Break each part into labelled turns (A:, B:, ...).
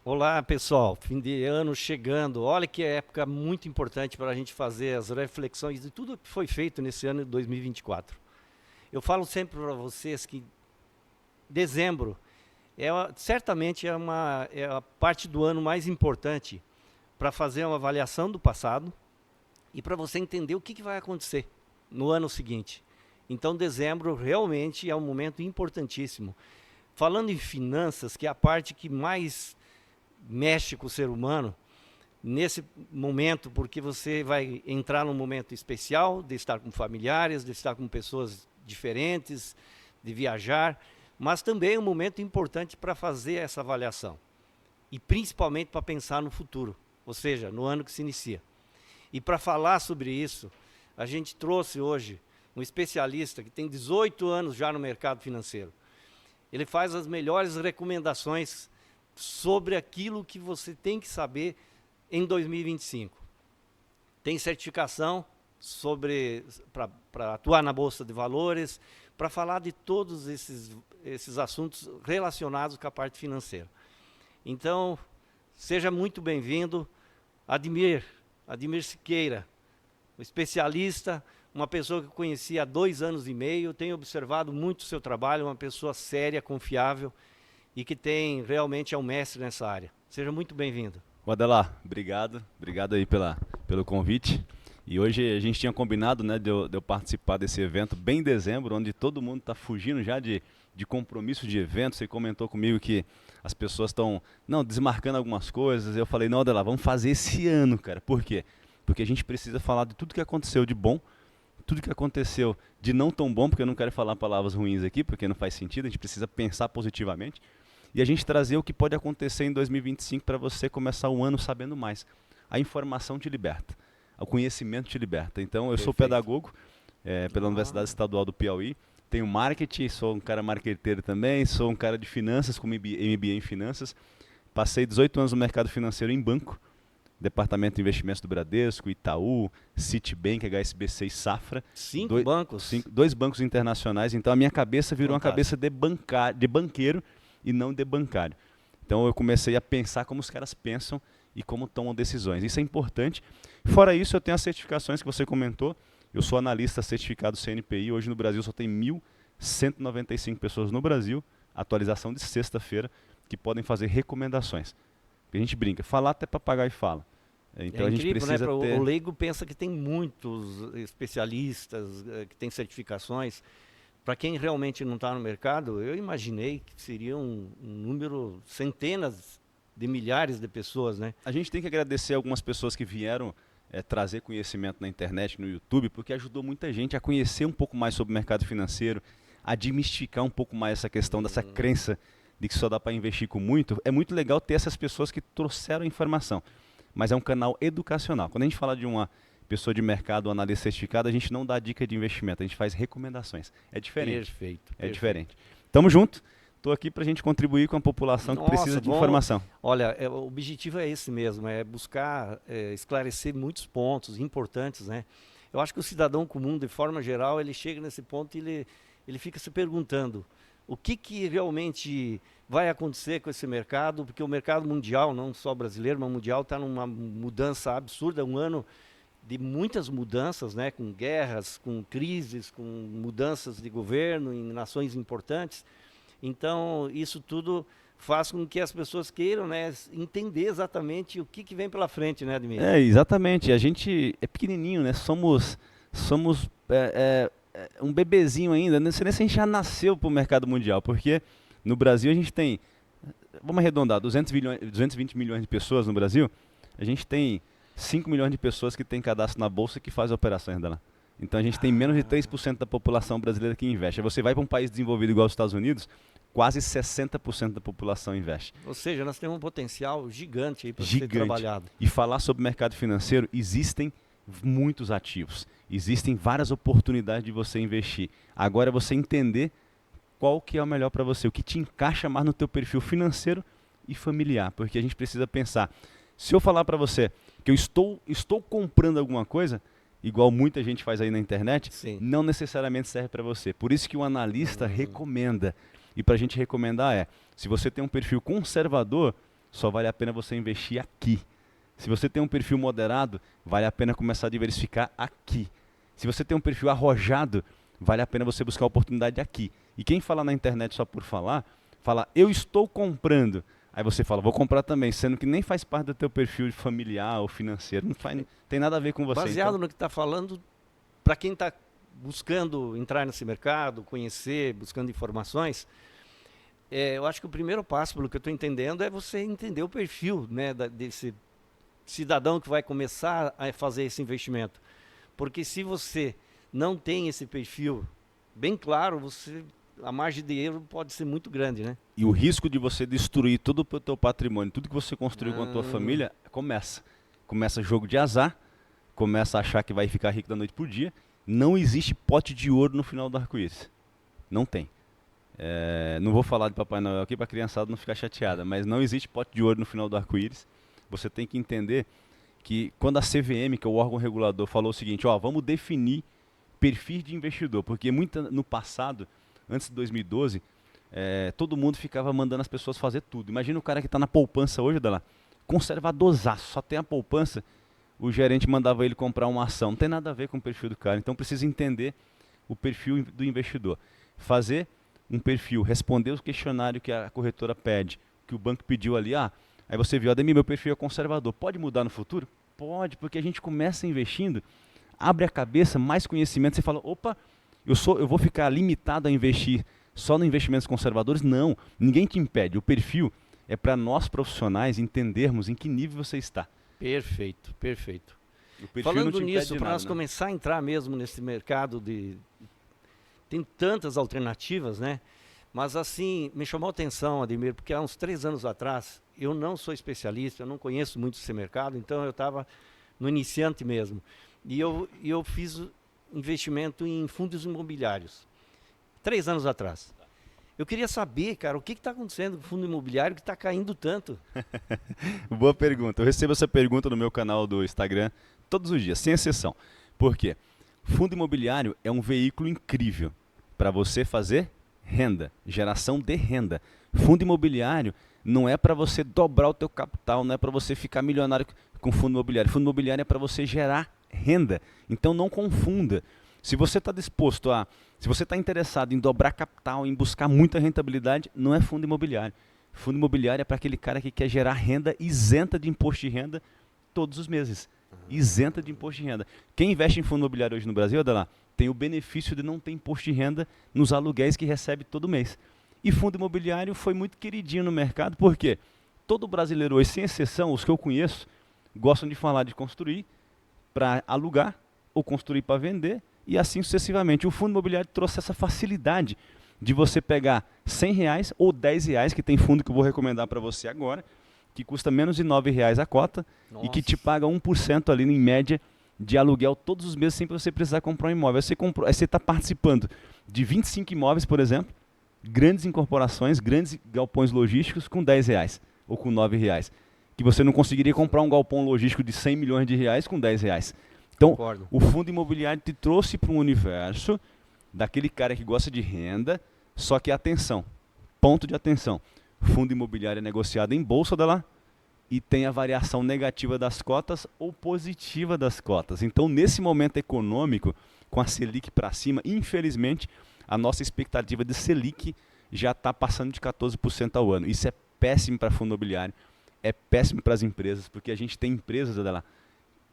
A: Olá, pessoal. Fim de ano chegando. Olha que época muito importante para a gente fazer as reflexões de tudo que foi feito nesse ano de 2024. Eu falo sempre para vocês que dezembro certamente é a parte do ano mais importante para fazer uma avaliação do passado e para você entender o que vai acontecer no ano seguinte. Então, dezembro realmente é um momento importantíssimo. Falando em finanças, que é a parte que mais mexe com o ser humano, nesse momento, porque você vai entrar num momento especial de estar com familiares, de estar com pessoas diferentes, de viajar, mas também é um momento importante para fazer essa avaliação e principalmente para pensar no futuro, ou seja, no ano que se inicia. E para falar sobre isso, a gente trouxe hoje um especialista que tem 18 anos já no mercado financeiro. Ele faz as melhores recomendações sobre aquilo que você tem que saber em 2025. Tem certificação para atuar na Bolsa de Valores, para falar de todos esses assuntos relacionados com a parte financeira. Então, seja muito bem-vindo, Admir Siqueira, um especialista, uma pessoa que eu conheci há 2 anos e meio, tenho observado muito o seu trabalho, uma pessoa séria, confiável e que realmente é um mestre nessa área. Seja muito bem-vindo.
B: Adelar, obrigado aí pelo convite. E hoje a gente tinha combinado, né, de eu participar desse evento bem em dezembro, onde todo mundo está fugindo já de compromisso de evento. Você comentou comigo que as pessoas estão, não, desmarcando algumas coisas. Eu falei, não, Adelar, vamos fazer esse ano, cara. Por quê? Porque a gente precisa falar de tudo que aconteceu de bom, tudo que aconteceu de não tão bom, porque eu não quero falar palavras ruins aqui, porque não faz sentido, a gente precisa pensar positivamente. E a gente trazer o que pode acontecer em 2025 para você começar o ano sabendo mais. A informação te liberta, o conhecimento te liberta. Então, eu sou pedagogo pela Universidade Estadual do Piauí, tenho marketing, sou um cara marqueteiro também, sou um cara de finanças, com MBA em finanças. Passei 18 anos no mercado financeiro em banco, Departamento de Investimentos do Bradesco, Itaú, Citibank, HSBC e Safra.
A: 5 bancos?
B: 2 bancos internacionais. Então, a minha cabeça virou uma cabeça de banqueiro e não de bancário. Então eu comecei a pensar como os caras pensam e como tomam decisões. Isso é importante. Fora isso, eu tenho as certificações que você comentou. Eu sou analista certificado CNPI. Hoje no Brasil só tem 1.195 pessoas no Brasil, atualização de sexta-feira, que podem fazer recomendações. A gente brinca, falar até papagaio fala. Então
A: é
B: a gente
A: incrível,
B: precisa
A: né?
B: ter...
A: O leigo pensa que tem muitos especialistas, que tem certificações. Para quem realmente não está no mercado, eu imaginei que seria um número, centenas de milhares de pessoas, né?
B: A gente tem que agradecer algumas pessoas que vieram trazer conhecimento na internet, no YouTube, porque ajudou muita gente a conhecer um pouco mais sobre o mercado financeiro, a demistificar um pouco mais essa questão dessa crença de que só dá para investir com muito. É muito legal ter essas pessoas que trouxeram informação, mas é um canal educacional. Quando a gente fala de uma pessoa de mercado, analista certificado, a gente não dá dica de investimento, a gente faz recomendações. É diferente.
A: Perfeito.
B: É diferente. Tamo junto. Estou aqui para a gente contribuir com a população que precisa de informação.
A: Olha, o objetivo é esse mesmo, é buscar esclarecer muitos pontos importantes, né? Eu acho que o cidadão comum, de forma geral, ele chega nesse ponto e ele fica se perguntando o que realmente vai acontecer com esse mercado, porque o mercado mundial, não só brasileiro, mas mundial, está numa mudança absurda, um ano de muitas mudanças, né, com guerras, com crises, com mudanças de governo em nações importantes. Então, isso tudo faz com que as pessoas queiram, né, entender exatamente o que vem pela frente, né, Admir?
B: Exatamente. A gente é pequenininho, né? Somos um bebezinho ainda. Não sei nem se a gente já nasceu para o mercado mundial, porque no Brasil a gente tem, vamos arredondar, 220 milhões de pessoas no Brasil. A gente tem 5 milhões de pessoas que têm cadastro na Bolsa e que fazem operações dela. Então a gente tem menos de 3% da população brasileira que investe. Aí você vai para um país desenvolvido igual os Estados Unidos, quase 60% da população investe.
A: Ou seja, nós temos um potencial gigante aí para ser trabalhado.
B: E falar sobre mercado financeiro, existem muitos ativos. Existem várias oportunidades de você investir. Agora é você entender qual que é o melhor para você, o que te encaixa mais no teu perfil financeiro e familiar. Porque a gente precisa pensar, se eu falar para você que eu estou comprando alguma coisa, igual muita gente faz aí na internet,
A: Sim.
B: não necessariamente serve para você. Por isso que o analista recomenda. E para a gente recomendar se você tem um perfil conservador, só vale a pena você investir aqui. Se você tem um perfil moderado, vale a pena começar a diversificar aqui. Se você tem um perfil arrojado, vale a pena você buscar oportunidade aqui. E quem fala na internet só por falar, fala, eu estou comprando. Aí você fala, vou comprar também, sendo que nem faz parte do teu perfil familiar ou financeiro. Não tem nada a ver com você.
A: Baseado
B: então,
A: no que está falando, para quem está buscando entrar nesse mercado, conhecer, buscando informações, eu acho que o primeiro passo, pelo que eu estou entendendo, é você entender o perfil, né, desse cidadão que vai começar a fazer esse investimento. Porque se você não tem esse perfil bem claro, a margem de erro pode ser muito grande, né?
B: E o risco de você destruir todo o teu patrimônio, tudo que você construiu com a tua família, começa. Começa jogo de azar, começa a achar que vai ficar rico da noite pro dia. Não existe pote de ouro no final do arco-íris. Não tem. Não vou falar de Papai Noel aqui para a criançada não ficar chateada, mas não existe pote de ouro no final do arco-íris. Você tem que entender que quando a CVM, que é o órgão regulador, falou o seguinte, ó, vamos definir perfil de investidor, porque no passado, antes de 2012, todo mundo ficava mandando as pessoas fazer tudo. Imagina o cara que está na poupança hoje, conservadorzaço, só tem a poupança, o gerente mandava ele comprar uma ação. Não tem nada a ver com o perfil do cara, então precisa entender o perfil do investidor. Fazer um perfil, responder o questionário que a corretora pede, que o banco pediu ali, aí você viu, Ademir, meu perfil é conservador. Pode mudar no futuro? Pode, porque a gente começa investindo, abre a cabeça, mais conhecimento, você fala, opa, eu vou ficar limitado a investir só em investimentos conservadores? Não, ninguém te impede. O perfil é para nós profissionais entendermos em que nível você está.
A: Perfeito, perfeito.
B: O perfil
A: Falando
B: não te impede
A: nisso,
B: de
A: para
B: nada,
A: nós
B: né?
A: começar a entrar mesmo nesse mercado tem tantas alternativas, né? Mas assim, me chamou a atenção, Ademir, porque há uns 3 anos atrás, eu não sou especialista, eu não conheço muito esse mercado, então eu estava no iniciante mesmo. E eu fiz investimento em fundos imobiliários, 3 anos atrás. Eu queria saber, cara, o que está acontecendo com o fundo imobiliário que está caindo tanto?
B: Boa pergunta. Eu recebo essa pergunta no meu canal do Instagram todos os dias, sem exceção. Por quê? Fundo imobiliário é um veículo incrível para você fazer renda, geração de renda. Fundo imobiliário não é para você dobrar o teu capital, não é para você ficar milionário com fundo imobiliário. Fundo imobiliário é para você gerar renda. Então não confunda. Se você está se você está interessado em dobrar capital, em buscar muita rentabilidade, não é fundo imobiliário. Fundo imobiliário é para aquele cara que quer gerar renda isenta de imposto de renda todos os meses. Isenta de imposto de renda. Quem investe em fundo imobiliário hoje no Brasil, Adela, tem o benefício de não ter imposto de renda nos aluguéis que recebe todo mês. E fundo imobiliário foi muito queridinho no mercado, porque todo brasileiro hoje, sem exceção, os que eu conheço, gostam de falar de construir para alugar ou construir para vender e assim sucessivamente. O fundo imobiliário trouxe essa facilidade de você pegar R$100 ou R$10, que tem fundo que eu vou recomendar para você agora, que custa menos de R$9 a cota. Nossa. E que te paga 1% ali em média de aluguel todos os meses sem você precisar comprar um imóvel. Aí você está participando de 25 imóveis, por exemplo, grandes incorporações, grandes galpões logísticos com R$10 ou com R$9, que você não conseguiria comprar um galpão logístico de R$100 milhões com R$10. Então, concordo. O fundo imobiliário te trouxe para um universo daquele cara que gosta de renda, só que atenção, ponto de atenção, fundo imobiliário é negociado em bolsa e tem a variação negativa das cotas ou positiva das cotas. Então, nesse momento econômico, com a Selic para cima, infelizmente, a nossa expectativa de Selic já está passando de 14% ao ano. Isso é péssimo para fundo imobiliário, é péssimo para as empresas, porque a gente tem empresas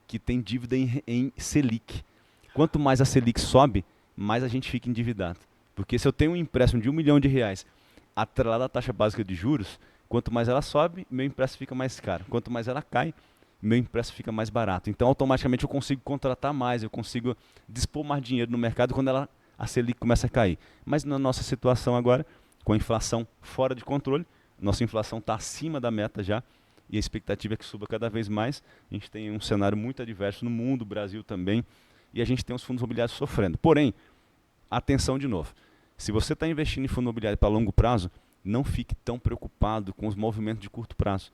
B: que tem dívida em Selic. Quanto mais a Selic sobe, mais a gente fica endividado. Porque se eu tenho um empréstimo de R$1 milhão, atrelado à taxa básica de juros, quanto mais ela sobe, meu empréstimo fica mais caro. Quanto mais ela cai, meu empréstimo fica mais barato. Então, automaticamente, eu consigo contratar mais, eu consigo dispor mais dinheiro no mercado quando a Selic começa a cair. Mas na nossa situação agora, com a inflação fora de controle, nossa inflação está acima da meta já, e a expectativa é que suba cada vez mais. A gente tem um cenário muito adverso no mundo, Brasil também, e a gente tem os fundos imobiliários sofrendo. Porém, atenção de novo, se você está investindo em fundo imobiliário para longo prazo, não fique tão preocupado com os movimentos de curto prazo.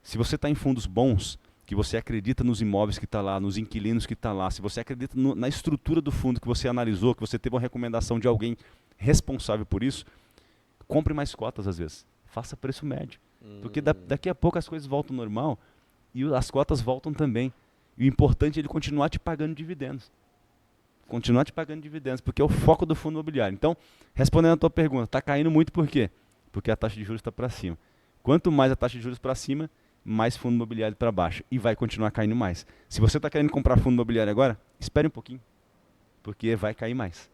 B: Se você está em fundos bons, que você acredita nos imóveis que está lá, nos inquilinos que está lá, se você acredita na estrutura do fundo que você analisou, que você teve uma recomendação de alguém responsável por isso, compre mais cotas às vezes. Faça preço médio. Porque daqui a pouco as coisas voltam ao normal e as cotas voltam também. E o importante é ele continuar te pagando dividendos. Continuar te pagando dividendos, porque é o foco do fundo imobiliário. Então, respondendo a tua pergunta, está caindo muito por quê? Porque a taxa de juros está para cima. Quanto mais a taxa de juros para cima, mais fundo imobiliário para baixo. E vai continuar caindo mais. Se você está querendo comprar fundo imobiliário agora, espere um pouquinho, porque vai cair mais.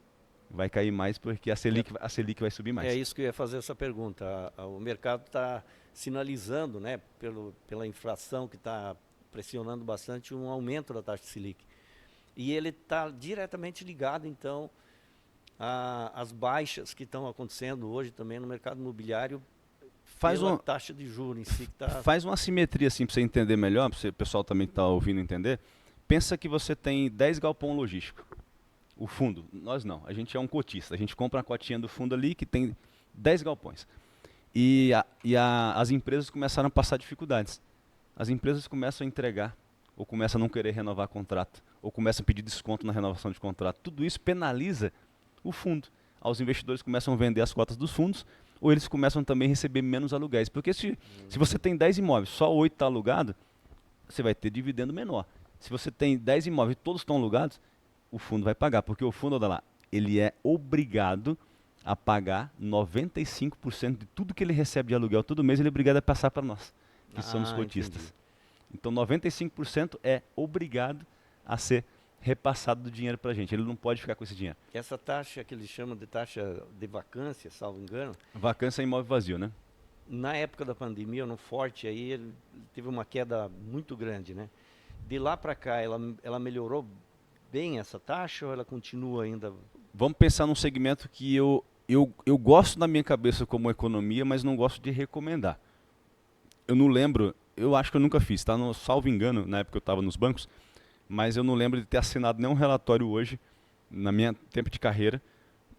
B: Vai cair mais porque a Selic vai subir mais.
A: É isso que eu ia fazer essa pergunta. O mercado está sinalizando, né, pela inflação que está pressionando bastante, um aumento da taxa de Selic. E ele está diretamente ligado, então, às baixas que estão acontecendo hoje também no mercado imobiliário, pela taxa de juros em si. Que tá...
B: Faz uma simetria assim para você entender melhor, para o pessoal também que está ouvindo entender. Pensa que você tem 10 galpão logístico. O fundo, nós não, a gente é um cotista, a gente compra uma cotinha do fundo ali que tem 10 galpões. E as empresas começaram a passar dificuldades. As empresas começam a entregar, ou começam a não querer renovar contrato, ou começam a pedir desconto na renovação de contrato. Tudo isso penaliza o fundo. Os investidores começam a vender as cotas dos fundos, ou eles começam também a receber menos aluguéis. Porque se você tem 10 imóveis, só 8 está alugado, você vai ter dividendo menor. Se você tem 10 imóveis e todos estão alugados, o fundo vai pagar, porque o fundo, olha lá, ele é obrigado a pagar 95% de tudo que ele recebe de aluguel todo mês, ele é obrigado a passar para nós, que somos cotistas. Entendi. Então 95% é obrigado a ser repassado do dinheiro para a gente, ele não pode ficar com esse dinheiro.
A: Essa taxa que eles chamam de taxa de vacância, salvo engano...
B: Vacância é imóvel vazio, né?
A: Na época da pandemia, no forte, aí ele teve uma queda muito grande, né? De lá para cá, ela melhorou bem essa taxa ou ela continua ainda?
B: Vamos pensar num segmento que eu gosto na minha cabeça como economia, mas não gosto de recomendar. Eu não lembro, eu acho que eu nunca fiz, tá? No, salvo engano, na época eu estava nos bancos, mas eu não lembro de ter assinado nenhum relatório hoje, na minha tempo de carreira,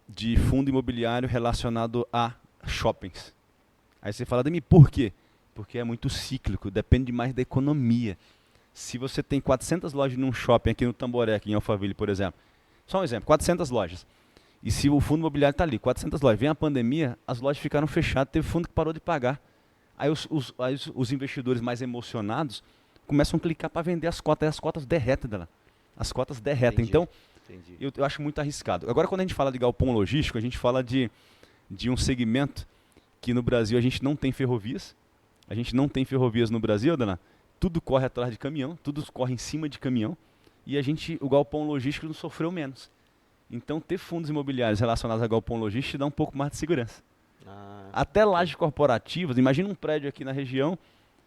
B: de fundo imobiliário relacionado a shoppings. Aí você fala de mim, por quê? Porque é muito cíclico, depende mais da economia. Se você tem 400 lojas num shopping aqui no Tamboré, aqui em Alphaville, por exemplo, só um exemplo, 400 lojas. E se o fundo imobiliário está ali, 400 lojas, vem a pandemia, as lojas ficaram fechadas, teve fundo que parou de pagar. Aí os investidores mais emocionados começam a clicar para vender as cotas, e as cotas derretem dela. As cotas derretem. Entendi. Então, eu acho muito arriscado. Agora, quando a gente fala de galpão logístico, a gente fala de um segmento que no Brasil a gente não tem ferrovias. A gente não tem ferrovias no Brasil, Dana. Tudo corre atrás de caminhão, tudo corre em cima de caminhão. E o galpão logístico não sofreu menos. Então, ter fundos imobiliários relacionados a galpão logístico dá um pouco mais de segurança. Até lajes corporativas, imagina um prédio aqui na região,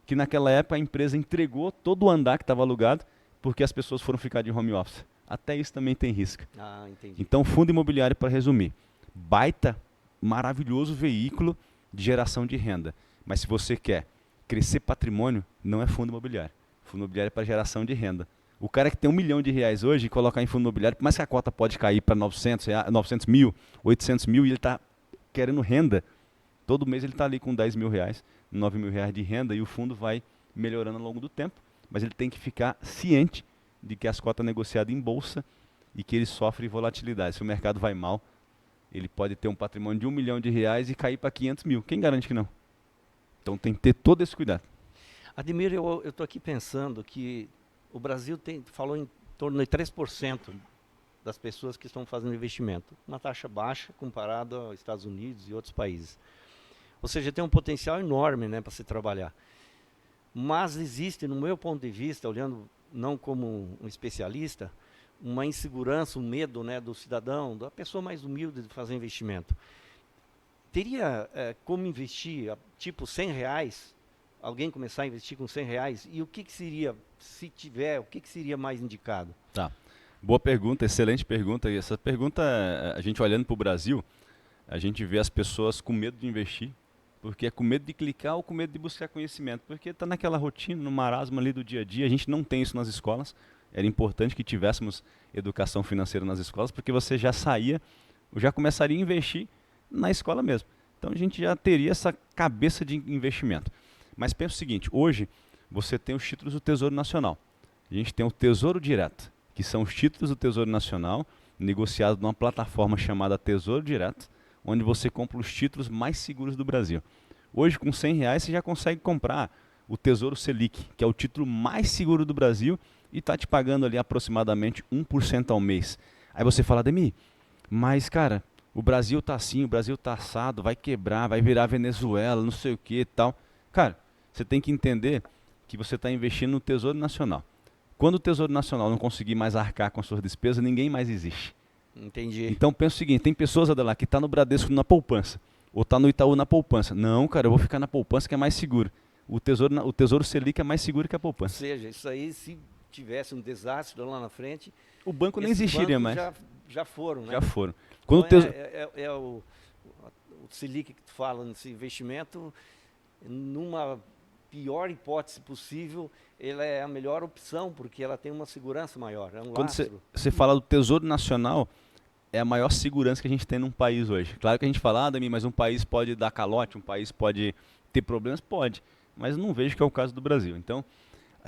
B: que naquela época a empresa entregou todo o andar que estava alugado, porque as pessoas foram ficar de home office. Até isso também tem risco.
A: Entendi.
B: Então, fundo imobiliário, para resumir, baita, maravilhoso veículo de geração de renda. Mas se você quer crescer patrimônio, não é fundo imobiliário. Fundo imobiliário é para geração de renda. O cara que tem R$1 milhão hoje e colocar em fundo imobiliário, por mais que a cota pode cair para 900 mil, 800 mil, e ele está querendo renda, todo mês ele está ali com R$10 mil, R$9 mil de renda, e o fundo vai melhorando ao longo do tempo, mas ele tem que ficar ciente de que as cotas negociadas em bolsa e que ele sofre volatilidade. Se o mercado vai mal, ele pode ter um patrimônio de R$1 milhão e cair para 500 mil. Quem garante que não? Então tem que ter todo esse cuidado.
A: Admiro, eu estou aqui pensando que o Brasil falou em torno de 3% das pessoas que estão fazendo investimento. Uma taxa baixa comparada aos Estados Unidos e outros países. Ou seja, tem um potencial enorme, né, para se trabalhar. Mas existe, no meu ponto de vista, olhando não como um especialista, uma insegurança, um medo, né, do cidadão, da pessoa mais humilde de fazer investimento. Teria como investir, tipo R$100, alguém começar a investir com R$100, e o que seria, se tiver, o que seria mais indicado?
B: Tá. Boa pergunta, excelente pergunta. E essa pergunta, a gente olhando para o Brasil, a gente vê as pessoas com medo de investir, porque é com medo de clicar ou com medo de buscar conhecimento, porque está naquela rotina, no marasmo ali do dia a dia. A gente não tem isso nas escolas. Era importante que tivéssemos educação financeira nas escolas, porque você já começaria a investir na escola mesmo. Então a gente já teria essa cabeça de investimento. Mas pensa o seguinte, hoje você tem os títulos do Tesouro Nacional. A gente tem o Tesouro Direto, que são os títulos do Tesouro Nacional, negociados numa plataforma chamada Tesouro Direto, onde você compra os títulos mais seguros do Brasil. Hoje, com R$ 100, você já consegue comprar o Tesouro Selic, que é o título mais seguro do Brasil e está te pagando ali aproximadamente 1% ao mês. Aí você fala, Ademir, mas cara, o Brasil tá assim, o Brasil tá assado, vai quebrar, vai virar Venezuela, não sei o que e tal. Cara, você tem que entender que você está investindo no Tesouro Nacional. Quando o Tesouro Nacional não conseguir mais arcar com as suas despesas, ninguém mais existe.
A: Entendi.
B: Então pensa o seguinte, tem pessoas, Adelar, que tá no Bradesco na poupança, ou tá no Itaú na poupança. Não, cara, eu vou ficar na poupança que é mais seguro. O Tesouro Selic é mais seguro que a
A: Ou
B: poupança.
A: seja, isso aí, se tivesse um desastre lá na frente,
B: O banco nem
A: esses
B: existiria
A: bancos
B: mais.
A: já foram, né?
B: Já foram. Quando o
A: Então
B: tesouro...
A: é o Selic que tu fala, nesse investimento, numa pior hipótese possível, ela é a melhor opção, porque ela tem uma segurança maior, é um
B: Quando
A: lastro.
B: você fala do Tesouro Nacional, é a maior segurança que a gente tem num país hoje. Claro que a gente fala, Ademir, mas um país pode dar calote, um país pode ter problemas? Pode. Mas eu não vejo que é o caso do Brasil. Então,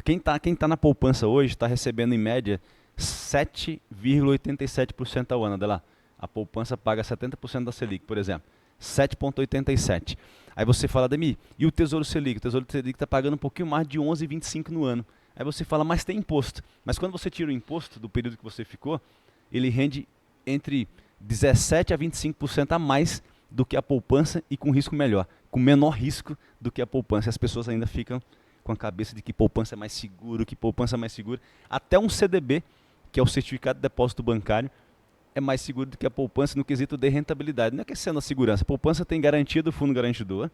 B: quem tá na poupança hoje está recebendo em média 7,87% ao ano. Olha lá, a poupança paga 70% da Selic, por exemplo. 7,87. Aí você fala, Ademir, e o Tesouro Selic? O Tesouro Selic está pagando um pouquinho mais de 11,25 no ano. Aí você fala, mas tem imposto. Mas quando você tira o imposto do período que você ficou, ele rende entre 17 a 25% a mais do que a poupança e com risco melhor, com menor risco do que a poupança. As pessoas ainda ficam com a cabeça de que poupança é mais seguro, que poupança é mais seguro. Até um CDB, que é o Certificado de Depósito Bancário, é mais seguro do que a poupança no quesito de rentabilidade. Não é questão da segurança. A poupança tem garantia do fundo garantidor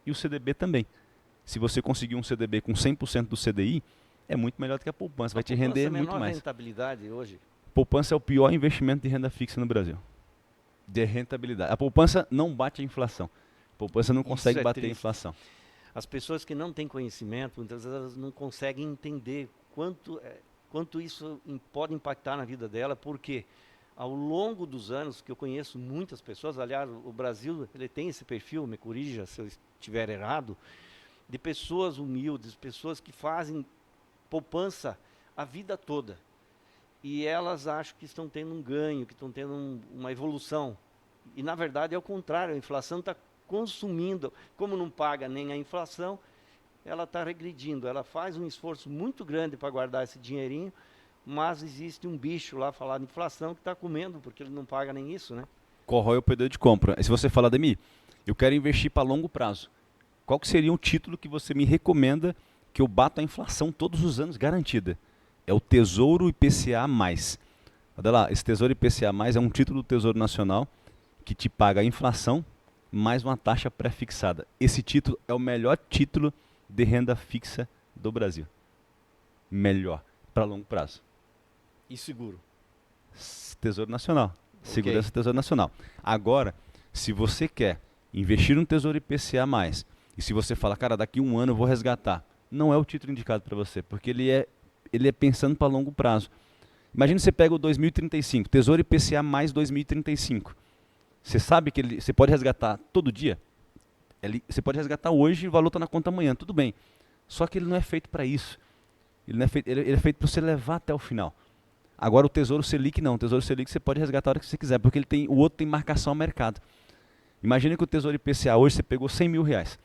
B: e o CDB também. Se você conseguir um CDB com 100% do CDI, é muito melhor do que a poupança. Vai te render muito mais.
A: Menor rentabilidade hoje.
B: Poupança é o pior investimento de renda fixa no Brasil. De rentabilidade. A poupança não bate a inflação. A poupança não consegue bater a inflação.
A: As pessoas que não têm conhecimento, muitas vezes elas não conseguem entender quanto isso pode impactar na vida dela, porque ao longo dos anos, que eu conheço muitas pessoas, aliás, o Brasil ele tem esse perfil, me corrija se eu estiver errado, de pessoas humildes, pessoas que fazem poupança a vida toda. E elas acham que estão tendo um ganho, que estão tendo uma evolução. E na verdade é o contrário, a inflação está consumindo, como não paga nem a inflação, ela está regredindo, ela faz um esforço muito grande para guardar esse dinheirinho, mas existe um bicho lá, falar de inflação, que está comendo, porque ele não paga nem isso, né?
B: Corrói o poder de compra. E se você falar, Ademir, eu quero investir para longo prazo, qual que seria um título que você me recomenda que eu bato a inflação todos os anos garantida? É o Tesouro IPCA+. Olha lá, esse Tesouro IPCA+, é um título do Tesouro Nacional que te paga a inflação mais uma taxa pré-fixada. Esse título é o melhor título de renda fixa do Brasil. Melhor, para longo prazo.
A: E seguro.
B: Tesouro Nacional. Segurança
A: Ok.
B: Tesouro Nacional. Agora, se você quer investir no Tesouro IPCA+, e se você fala, cara, daqui a um ano eu vou resgatar, não é o título indicado para você, porque ele é pensando para longo prazo. Imagina você pega o 2035, Tesouro IPCA mais 2035. Você sabe que você pode resgatar todo dia? Você pode resgatar hoje e o valor está na conta amanhã, tudo bem. Só que ele não é feito para isso. Ele é feito para você levar até o final. Agora o Tesouro Selic não. O Tesouro Selic você pode resgatar a hora que você quiser, porque o outro tem marcação ao mercado. Imagina que o Tesouro IPCA hoje você pegou R$ 100.000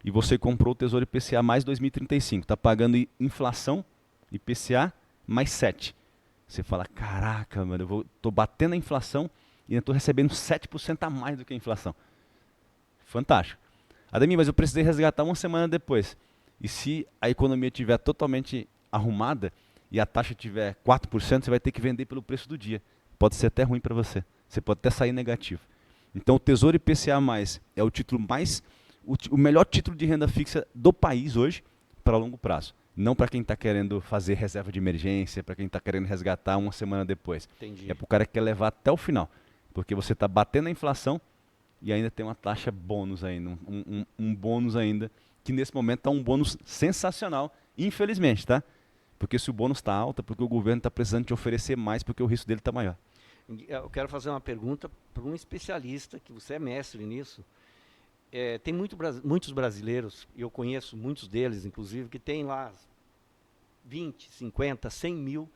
B: e você comprou o Tesouro IPCA mais 2035. Está pagando inflação, IPCA mais 7. Você fala, caraca, mano, eu tô batendo a inflação e eu estou recebendo 7% a mais do que a inflação. Fantástico. Ademir, mas eu precisei resgatar uma semana depois. E se a economia estiver totalmente arrumada e a taxa tiver 4%, você vai ter que vender pelo preço do dia. Pode ser até ruim para você. Você pode até sair negativo. Então o Tesouro IPCA+, é o título o melhor título de renda fixa do país hoje para longo prazo. Não para quem está querendo fazer reserva de emergência, para quem está querendo resgatar uma semana depois.
A: Entendi.
B: É para o cara que quer levar até o final. Porque você está batendo a inflação e ainda tem uma taxa bônus ainda, um bônus ainda, que nesse momento está um bônus sensacional, infelizmente, tá? Porque se o bônus está alto, é porque o governo está precisando te oferecer mais, porque o risco dele está maior.
A: Eu quero fazer uma pergunta para um especialista, que você é mestre nisso. Tem muitos brasileiros, e eu conheço muitos deles, inclusive, que tem lá 20, 50, 100 mil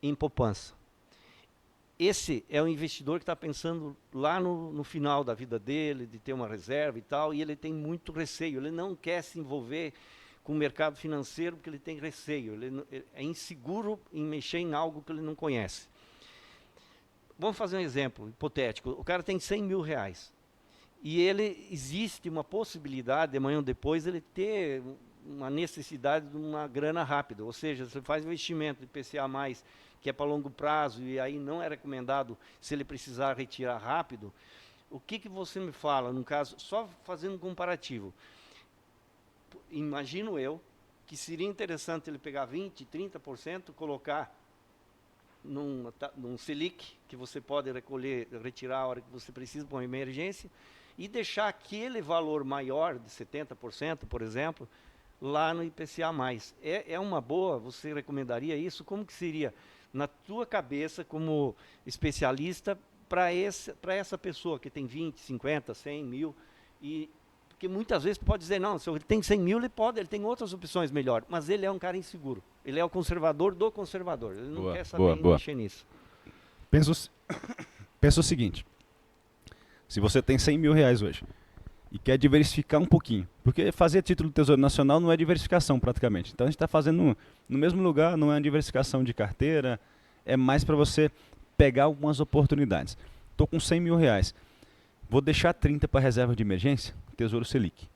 A: em poupança. esse é o investidor que está pensando lá no final da vida dele, de ter uma reserva e tal, e ele tem muito receio, ele não quer se envolver com o mercado financeiro porque ele tem receio, ele é inseguro em mexer em algo que ele não conhece. Vamos fazer um exemplo hipotético, o cara tem 100 mil reais, e existe uma possibilidade, de amanhã ou depois, ele ter uma necessidade de uma grana rápida, ou seja, você faz investimento de PCA+, que é para longo prazo, e aí não é recomendado, se ele precisar retirar rápido, o que você me fala, no caso, só fazendo um comparativo, imagino eu, que seria interessante ele pegar 20%, 30%, colocar num Selic, que você pode retirar a hora que você precisa para uma emergência, e deixar aquele valor maior, de 70%, por exemplo, lá no IPCA+. É uma boa, você recomendaria isso? Como que seria, na tua cabeça, como especialista, para essa pessoa que tem 20, 50, 100 mil, porque muitas vezes pode dizer, não, se ele tem 100 mil, ele tem outras opções melhor, mas ele é um cara inseguro, ele é o conservador do conservador, ele não quer saber mexer nisso.
B: Pensa o seguinte, se você tem 100 mil reais hoje, e quer diversificar um pouquinho, porque fazer título do Tesouro Nacional não é diversificação praticamente, então a gente está fazendo no mesmo lugar, não é uma diversificação de carteira, é mais para você pegar algumas oportunidades. Estou com 100 mil reais, vou deixar 30 para reserva de emergência, Tesouro Selic,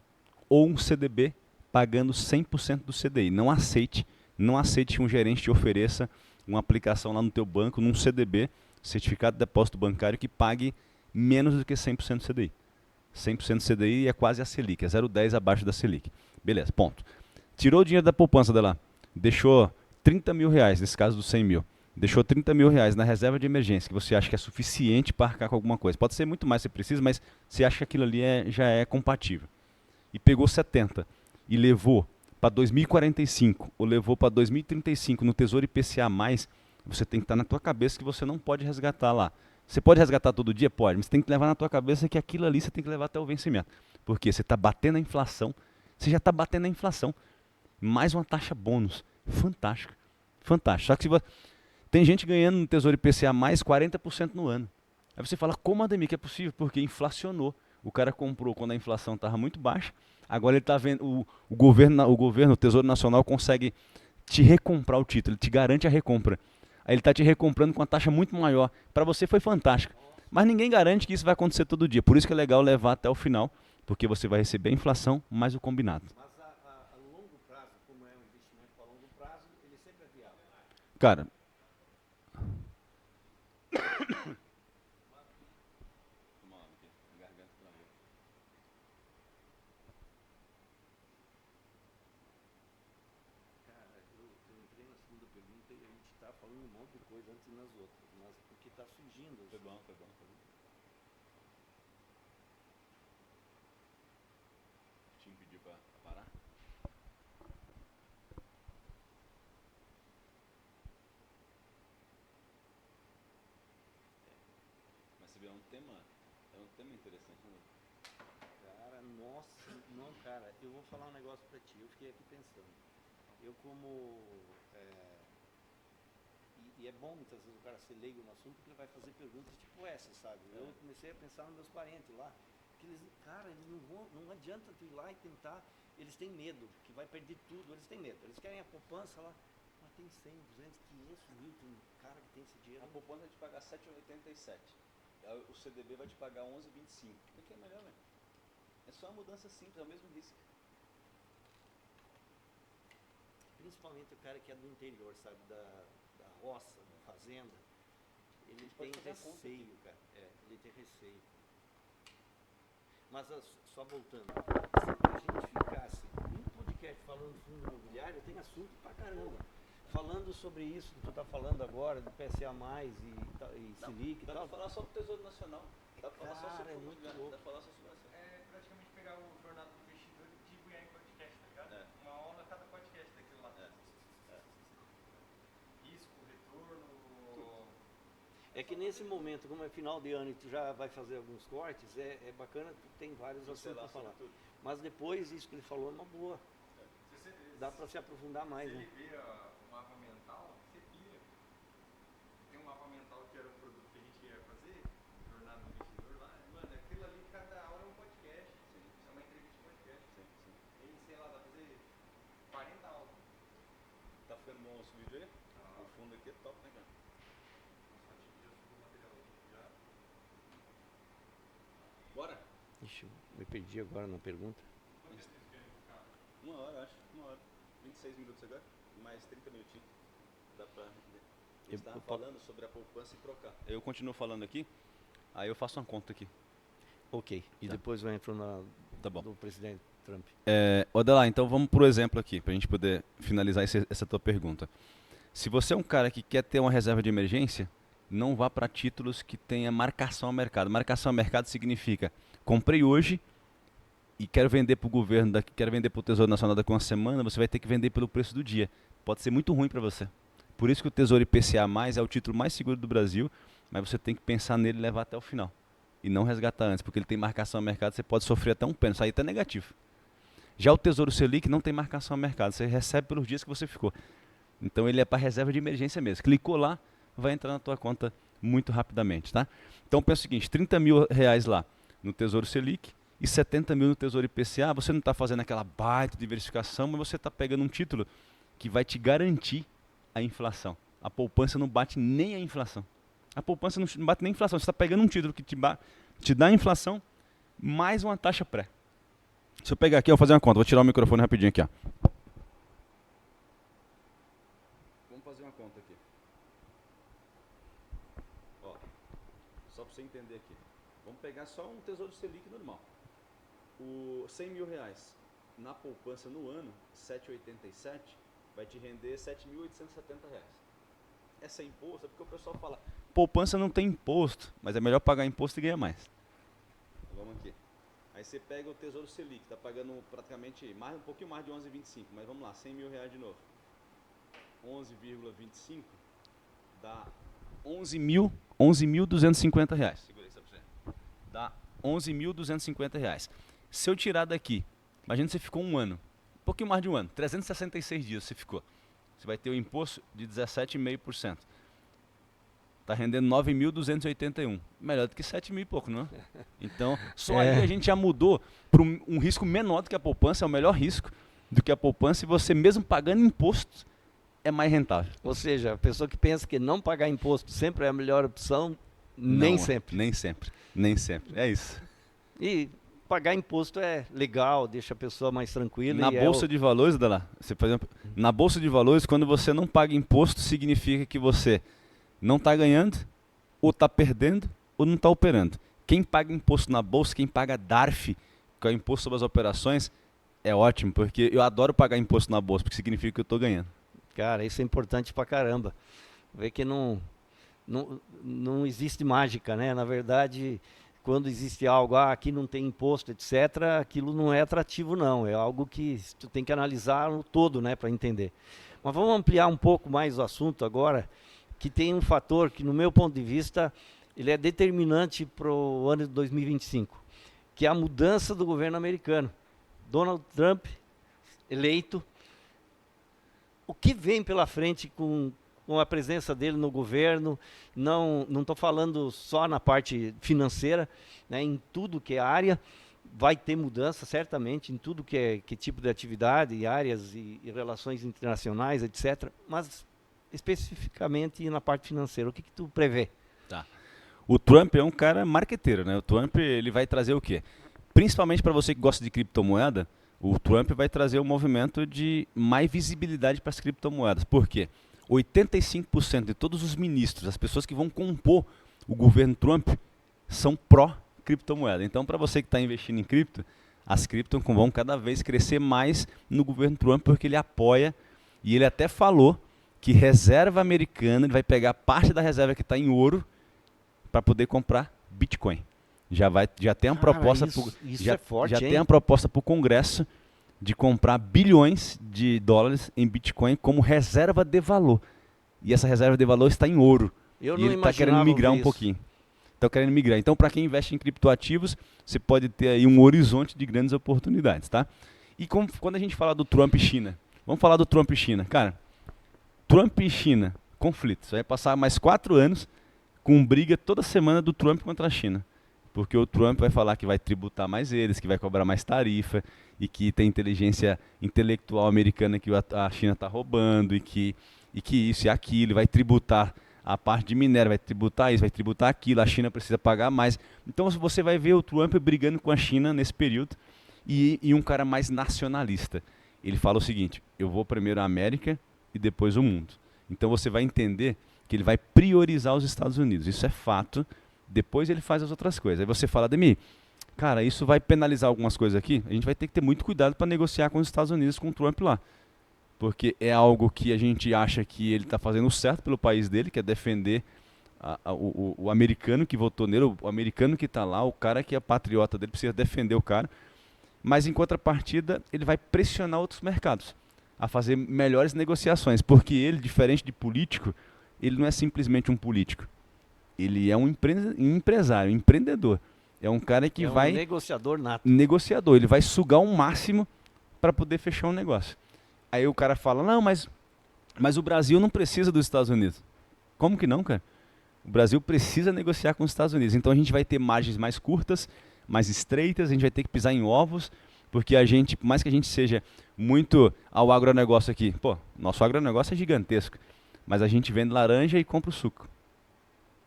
B: ou um CDB pagando 100% do CDI. Não aceite que um gerente te ofereça uma aplicação lá no teu banco, num CDB, Certificado de Depósito Bancário, que pague menos do que 100% do CDI. 100% do CDI é quase a Selic, é 0,10 abaixo da Selic. Beleza, ponto. Tirou o dinheiro da poupança de lá, deixou 30 mil reais, nesse caso dos 100 mil, deixou 30 mil reais na reserva de emergência, que você acha que é suficiente para arcar com alguma coisa. Pode ser muito mais se você precisa, mas você acha que aquilo ali já é compatível. E pegou 70 e levou para 2045 ou levou para 2035 no Tesouro IPCA+, você tem que estar na tua cabeça que você não pode resgatar lá. Você pode resgatar todo dia? Pode, mas você tem que levar na tua cabeça que aquilo ali você tem que levar até o vencimento. Porque você está batendo a inflação, você já está batendo a inflação. Mais uma taxa bônus. Fantástica. Fantástico. Só que se você... tem gente ganhando no Tesouro IPCA mais 40% no ano. Aí você fala, como, Ademir, que é possível? Porque inflacionou. O cara comprou quando a inflação estava muito baixa, agora ele está vendo, o governo, o Tesouro Nacional consegue te recomprar o título, ele te garante a recompra. Aí ele está te recomprando com uma taxa muito maior. Para você foi fantástico. Mas ninguém garante que isso vai acontecer todo dia. Por isso que é legal levar até o final, porque você vai receber a inflação mais o combinado.
A: Mas a longo prazo, como é um investimento a longo prazo, ele sempre é viável.
B: Cara,
A: eu entrei na segunda pergunta e a gente está falando um monte de coisa antes nas outras, mas porque está surgindo.
B: Foi bom. Te impediu para parar? Mas você vê, é um tema interessante, né?
A: Cara, nossa, não, cara, eu vou falar um negócio pra ti, eu fiquei aqui pensando. Eu como... E é bom muitas vezes o cara ser leigo no assunto, porque ele vai fazer perguntas tipo essa, sabe? Eu comecei a pensar nos meus parentes lá, que eles, cara, eles não adianta tu ir lá e tentar, eles têm medo, que vai perder tudo, eles têm medo. Eles querem a poupança lá, mas tem 100, 200, 500 mil, tem cara que tem esse dinheiro.
B: A poupança vai te pagar 7,87. O CDB vai te pagar 11,25. O que é melhor, velho? É só uma mudança simples, é o mesmo risco.
A: Principalmente o cara que é do interior, sabe, da roça, da fazenda, ele tem receio, cara. Ele tem receio. Mas só voltando, se a gente ficasse um podcast falando de fundo imobiliário, tem assunto pra caramba. Falando sobre isso que tu tá falando agora, do PSA+, e Selic e tal.
B: Dá pra falar só do Tesouro Nacional. Dá pra falar só sobre
A: é muito louco.
B: Dá pra falar só sobre essa.
C: É praticamente pegar o Jornada do Investidor e distribuir em podcast, tá ligado?
B: É.
C: Uma aula a cada podcast daquilo lá. Risco, retorno.
A: É que nesse momento, como é final de ano e tu já vai fazer alguns cortes, é bacana, tu tem vários assuntos para falar. Mas depois, isso que ele falou é uma boa. Dá para se aprofundar mais,
C: se
A: né?
C: ele vê o mapa mental, você pira. Tem um mapa mental que era um produto que
B: nosso vídeo aí? O fundo aqui é top, né, cara? Bora?
A: Ixi, eu me perdi agora na pergunta.
B: Uma hora, acho. 26 minutos agora. Mais 30 minutinhos. Dá pra... Você estava falando sobre a poupança e trocar. Eu continuo falando aqui, aí eu faço uma conta aqui.
A: Ok. E
B: Tá.
A: depois eu entro na
B: Tá bom.
A: do presidente Trump.
B: Odelar, então vamos pro exemplo aqui, pra gente poder finalizar essa tua pergunta. Se você é um cara que quer ter uma reserva de emergência, não vá para títulos que tenha marcação a mercado. Marcação a mercado significa, comprei hoje e quero vender para o governo, quero vender para o Tesouro Nacional daqui a uma semana, você vai ter que vender pelo preço do dia. Pode ser muito ruim para você. Por isso que o Tesouro IPCA+, é o título mais seguro do Brasil, mas você tem que pensar nele e levar até o final. E não resgatar antes, porque ele tem marcação a mercado, você pode sofrer até um pênalti, sair até negativo. Já o Tesouro Selic não tem marcação a mercado, você recebe pelos dias que você ficou. Então ele é para reserva de emergência mesmo. Clicou lá, vai entrar na tua conta muito rapidamente, tá? Então pensa o seguinte, 30 mil reais lá no Tesouro Selic e 70 mil no Tesouro IPCA, você não está fazendo aquela baita diversificação, mas você está pegando um título que vai te garantir a inflação. A poupança não bate nem a inflação. A poupança não bate nem a inflação, você está pegando um título que te dá a inflação mais uma taxa pré. Se eu pegar aqui, eu vou fazer uma conta, vou tirar o microfone rapidinho aqui, ó. Vamos fazer uma conta aqui. Ó, só para você entender aqui. Vamos pegar só um Tesouro Selic normal. O 100 mil reais na poupança no ano, 7,87, vai te render 7.870 reais. É sem imposto, é porque o pessoal fala, poupança não tem imposto, mas é melhor pagar imposto e ganhar mais. Então, vamos aqui. Aí você pega o Tesouro Selic, está pagando praticamente um pouquinho mais de 11,25, mas vamos lá, 100 mil reais de novo. 11,25 dá 11.250 reais. Segura aí, só pra você. Dá 11.250 reais. Se eu tirar daqui, imagina que você ficou um ano, um pouquinho mais de um ano, 366 dias você ficou. Você vai ter o imposto de 17,5%. Está rendendo 9.281. Melhor do que 7 mil e pouco, não é? Então, só aí a gente já mudou para um risco menor do que a poupança, é o melhor risco do que a poupança, e você mesmo pagando imposto é mais rentável.
A: Ou seja, a pessoa que pensa que não pagar imposto sempre é a melhor opção, nem sempre.
B: Nem sempre, nem sempre. É isso.
A: E pagar imposto é legal, deixa a pessoa mais tranquila.
B: Na bolsa de valores, Dala, você, por exemplo, na bolsa de valores, quando você não paga imposto, significa que você não está ganhando, ou está perdendo, ou não está operando. Quem paga imposto na bolsa, quem paga DARF, que é o imposto sobre as operações, é ótimo, porque eu adoro pagar imposto na bolsa, porque significa que eu estou ganhando.
A: Cara, isso é importante pra caramba. Vê que não existe mágica, né? Na verdade, quando existe algo, aqui não tem imposto, etc., aquilo não é atrativo, não. É algo que tu tem que analisar no todo, né, para entender. Mas vamos ampliar um pouco mais o assunto agora, que tem um fator que, no meu ponto de vista, ele é determinante para o ano de 2025, que é a mudança do governo americano. Donald Trump, eleito. O que vem pela frente com a presença dele no governo? Não estou falando só na parte financeira, né, em tudo que é área, vai ter mudança, certamente, em tudo que é tipo de atividade, áreas e relações internacionais, etc., mas especificamente na parte financeira. O que tu prevê?
B: Tá. O Trump é um cara marqueteiro, né? O Trump, ele vai trazer o quê? Principalmente para você que gosta de criptomoeda, o Trump vai trazer um movimento de mais visibilidade para as criptomoedas. Por quê? 85% de todos os ministros, as pessoas que vão compor o governo Trump, são pró-criptomoeda. Então, para você que está investindo em cripto, as criptos vão cada vez crescer mais no governo Trump, porque ele apoia, e ele até falou que reserva americana, ele vai pegar parte da reserva que está em ouro para poder comprar Bitcoin. Já tem uma proposta, tem uma proposta para o Congresso de comprar bilhões de dólares em Bitcoin como reserva de valor. E essa reserva de valor está em ouro. E ele está querendo migrar um pouquinho. Está querendo migrar. Então, para quem investe em criptoativos, você pode ter aí um horizonte de grandes oportunidades, tá? E quando a gente fala do Trump e China, vamos falar do Trump e China. Cara, Trump e China, conflito. Você vai passar mais 4 anos com briga toda semana do Trump contra a China. Porque o Trump vai falar que vai tributar mais eles, que vai cobrar mais tarifa, e que tem inteligência intelectual americana que a China está roubando, e que isso e aquilo, e vai tributar a parte de minério, vai tributar isso, vai tributar aquilo, a China precisa pagar mais. Então você vai ver o Trump brigando com a China nesse período, e um cara mais nacionalista. Ele fala o seguinte: eu vou primeiro a América e depois o mundo. Então você vai entender que ele vai priorizar os Estados Unidos. Isso é fato. Depois ele faz as outras coisas. Aí você fala, Ademir, cara, isso vai penalizar algumas coisas aqui. A gente vai ter que ter muito cuidado para negociar com os Estados Unidos, com o Trump lá. Porque é algo que a gente acha que ele está fazendo o certo pelo país dele, que é defender o americano que votou nele, o americano que está lá, o cara que é patriota dele, precisa defender o cara. Mas em contrapartida, ele vai pressionar outros mercados a fazer melhores negociações. Porque ele, diferente de político, ele não é simplesmente um político. Ele é um empresário, um empreendedor. É um cara que vai...
A: um negociador nato.
B: Negociador. Ele vai sugar o máximo para poder fechar um negócio. Aí o cara fala, não, mas o Brasil não precisa dos Estados Unidos. Como que não, cara? O Brasil precisa negociar com os Estados Unidos. Então a gente vai ter margens mais curtas, mais estreitas, a gente vai ter que pisar em ovos, porque a gente, por mais que a gente seja muito ao agronegócio aqui, pô, nosso agronegócio é gigantesco, mas a gente vende laranja e compra o suco.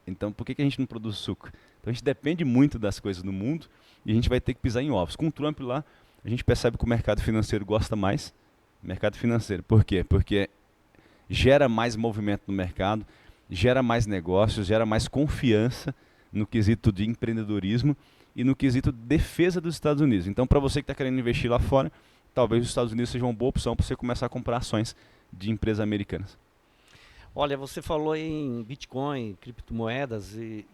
B: Então, por que a gente não produz suco? Então, a gente depende muito das coisas no mundo e a gente vai ter que pisar em ovos. Com o Trump lá, a gente percebe que o mercado financeiro gosta mais. Mercado financeiro, por quê? Porque gera mais movimento no mercado, gera mais negócios, gera mais confiança no quesito de empreendedorismo e no quesito de defesa dos Estados Unidos. Então, para você que está querendo investir lá fora, talvez os Estados Unidos sejam uma boa opção para você começar a comprar ações de empresas americanas.
A: Olha, você falou em Bitcoin, criptomoedas, e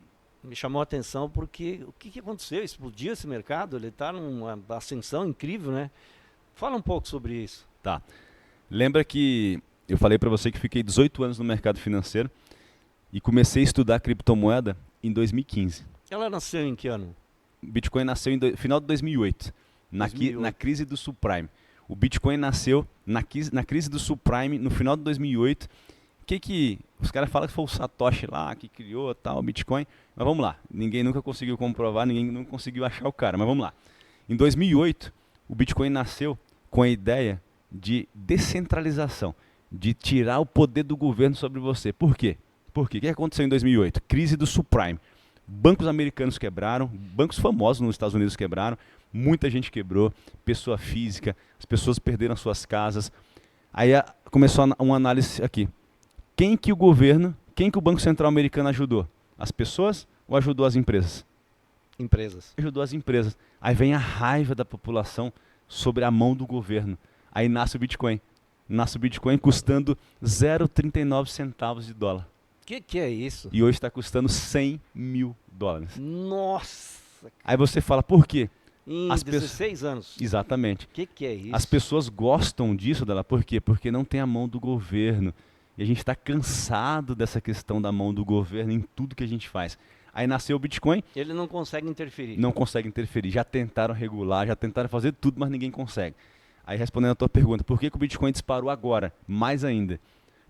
A: me chamou a atenção porque o que aconteceu? Explodiu esse mercado? Ele está numa ascensão incrível, né? Fala um pouco sobre isso.
B: Tá. Lembra que eu falei para você que fiquei 18 anos no mercado financeiro e comecei a estudar criptomoeda em 2015.
A: Ela nasceu em que ano?
B: Bitcoin nasceu no final de 2008, na crise do subprime. O Bitcoin nasceu na crise do subprime no final de 2008. Que os caras falam que foi o Satoshi lá que criou tal, o Bitcoin, mas vamos lá, ninguém nunca conseguiu comprovar, ninguém nunca conseguiu achar o cara, mas vamos lá. Em 2008, o Bitcoin nasceu com a ideia de descentralização, de tirar o poder do governo sobre você. Por quê? Porque o que aconteceu em 2008? Crise do subprime. Bancos americanos quebraram, bancos famosos nos Estados Unidos quebraram, muita gente quebrou, pessoa física, as pessoas perderam suas casas. Aí começou uma análise aqui. Quem que o Banco Central americano ajudou? As pessoas ou ajudou as empresas?
A: Empresas.
B: Ajudou as empresas. Aí vem a raiva da população sobre a mão do governo. Aí nasce o Bitcoin. Nasce o Bitcoin custando 0,39 centavos de dólar.
A: Que é isso?
B: E hoje está custando 100 mil dólares.
A: Nossa!
B: Aí você fala, por quê?
A: Em 16 anos.
B: Exatamente.
A: Que é isso?
B: As pessoas gostam disso dela. Por quê? Porque não tem a mão do governo. E a gente está cansado dessa questão da mão do governo em tudo que a gente faz. Aí nasceu o Bitcoin.
A: Ele não consegue interferir.
B: Não consegue interferir. Já tentaram regular, já tentaram fazer tudo, mas ninguém consegue. Aí respondendo a tua pergunta, por que o Bitcoin disparou agora? Mais ainda.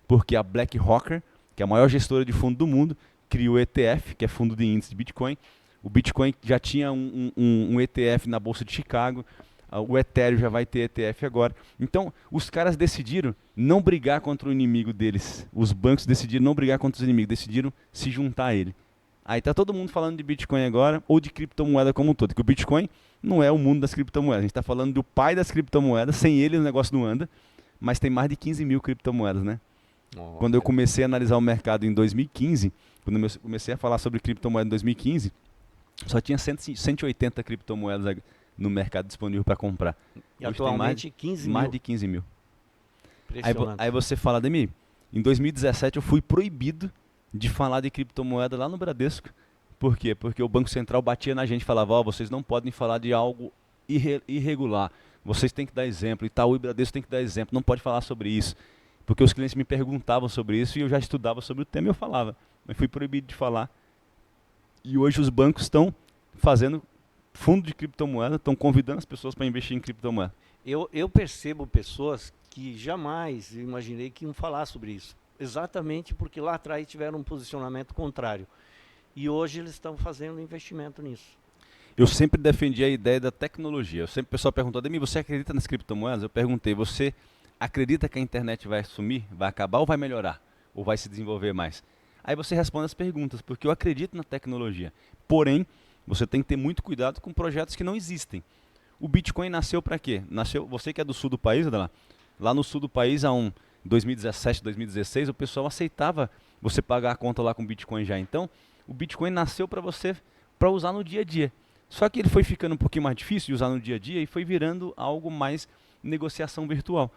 B: Porque a BlackRock, que é a maior gestora de fundo do mundo, criou o ETF, que é fundo de índice de Bitcoin. O Bitcoin já tinha um ETF na Bolsa de Chicago. O Ethereum já vai ter ETF agora. Então, os caras decidiram não brigar contra o inimigo deles. Os bancos decidiram não brigar contra os inimigos, decidiram se juntar a ele. Aí tá todo mundo falando de Bitcoin agora, ou de criptomoeda como um todo. Que o Bitcoin não é o mundo das criptomoedas. A gente está falando do pai das criptomoedas. Sem ele o negócio não anda. Mas tem mais de 15 mil criptomoedas, né? Quando eu comecei a analisar o mercado em 2015, quando eu comecei a falar sobre criptomoeda em 2015, só tinha 180 criptomoedas no mercado disponível para comprar.
A: E hoje atualmente 15 mil.
B: Mais de 15 mil. Aí você fala, Ademir, em 2017 eu fui proibido de falar de criptomoeda lá no Bradesco. Por quê? Porque o Banco Central batia na gente e falava, vocês não podem falar de algo irregular, vocês têm que dar exemplo, Itaú e Bradesco tem que dar exemplo, não pode falar sobre isso. Porque os clientes me perguntavam sobre isso e eu já estudava sobre o tema e eu falava. Mas fui proibido de falar. E hoje os bancos estão fazendo fundo de criptomoeda, estão convidando as pessoas para investir em criptomoeda.
A: Eu percebo pessoas que jamais imaginei que iam falar sobre isso. Exatamente porque lá atrás tiveram um posicionamento contrário. E hoje eles estão fazendo investimento nisso.
B: Eu sempre defendi a ideia da tecnologia. O pessoal perguntou, Ademir, você acredita nas criptomoedas? Eu perguntei, você acredita que a internet vai sumir, vai acabar ou vai melhorar? Ou vai se desenvolver mais? Aí você responde as perguntas, porque eu acredito na tecnologia. Porém, você tem que ter muito cuidado com projetos que não existem. O Bitcoin nasceu para quê? Nasceu, você que é do sul do país, lá no sul do país, 2017, 2016, o pessoal aceitava você pagar a conta lá com Bitcoin já. Então, o Bitcoin nasceu para usar no dia a dia. Só que ele foi ficando um pouquinho mais difícil de usar no dia a dia e foi virando algo mais negociação virtual.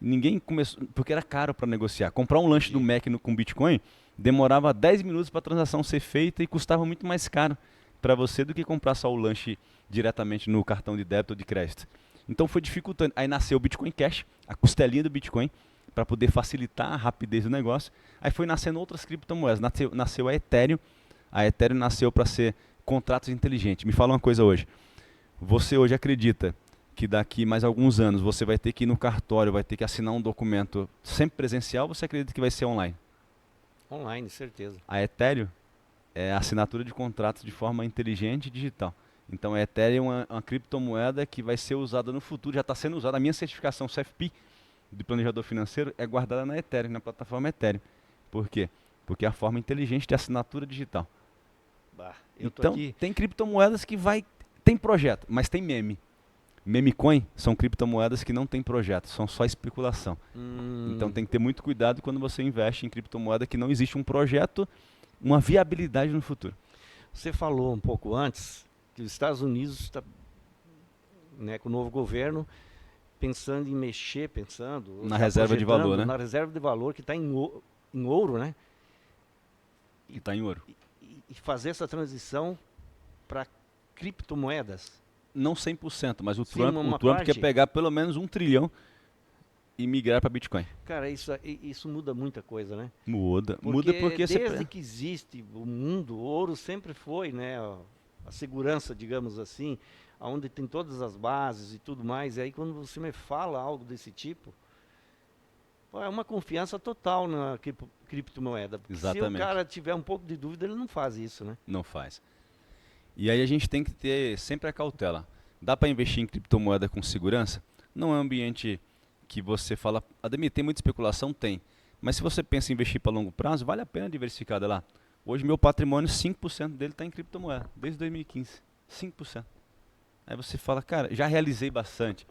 B: Ninguém começou, porque era caro para negociar. Comprar um lanche do Mac com Bitcoin demorava 10 minutos para a transação ser feita e custava muito mais caro para você do que comprar só o lanche diretamente no cartão de débito ou de crédito. Então foi dificultando. Aí nasceu o Bitcoin Cash, a costelinha do Bitcoin, para poder facilitar a rapidez do negócio. Aí foi nascendo outras criptomoedas. Nasceu a Ethereum. A Ethereum nasceu para ser contratos inteligentes. Me fala uma coisa hoje. Você hoje acredita que daqui mais alguns anos você vai ter que ir no cartório, vai ter que assinar um documento sempre presencial, ou você acredita que vai ser online?
A: Online, certeza.
B: A Ethereum é a assinatura de contratos de forma inteligente e digital. Então a Ethereum é uma criptomoeda que vai ser usada no futuro, já está sendo usada. A minha certificação CFP de planejador financeiro é guardada na Ethereum, na plataforma Ethereum. Por quê? Porque é a forma inteligente de assinatura digital.
A: Bah,
B: Então, tem criptomoedas que tem projeto, mas tem meme. Memecoin são criptomoedas que não têm projeto, são só especulação. Então tem que ter muito cuidado quando você investe em criptomoeda que não existe um projeto, uma viabilidade no futuro.
A: Você falou um pouco antes que os Estados Unidos está, né, com o novo governo pensando em mexer,
B: na reserva de valor, né?
A: Na reserva de valor que está em ouro, né?
B: E está em ouro.
A: E fazer essa transição para criptomoedas.
B: Não 100%, mas o
A: Sim,
B: Trump quer pegar pelo menos 1 trilhão e migrar para Bitcoin.
A: Cara, isso muda muita coisa, né?
B: Muda porque
A: desde que existe o mundo, o ouro sempre foi, né, a segurança, digamos assim, onde tem todas as bases e tudo mais. E aí quando você me fala algo desse tipo, é uma confiança total na criptomoeda. Porque
B: Exatamente.
A: se o cara tiver um pouco de dúvida, ele não faz isso, né?
B: Não faz. E aí a gente tem que ter sempre a cautela. Dá para investir em criptomoeda com segurança? Não é um ambiente que você fala, Ademir, tem muita especulação? Tem. Mas se você pensa em investir para longo prazo, vale a pena diversificar lá. Hoje meu patrimônio, 5% dele está em criptomoeda, desde 2015. 5%. Aí você fala, cara, já realizei bastante.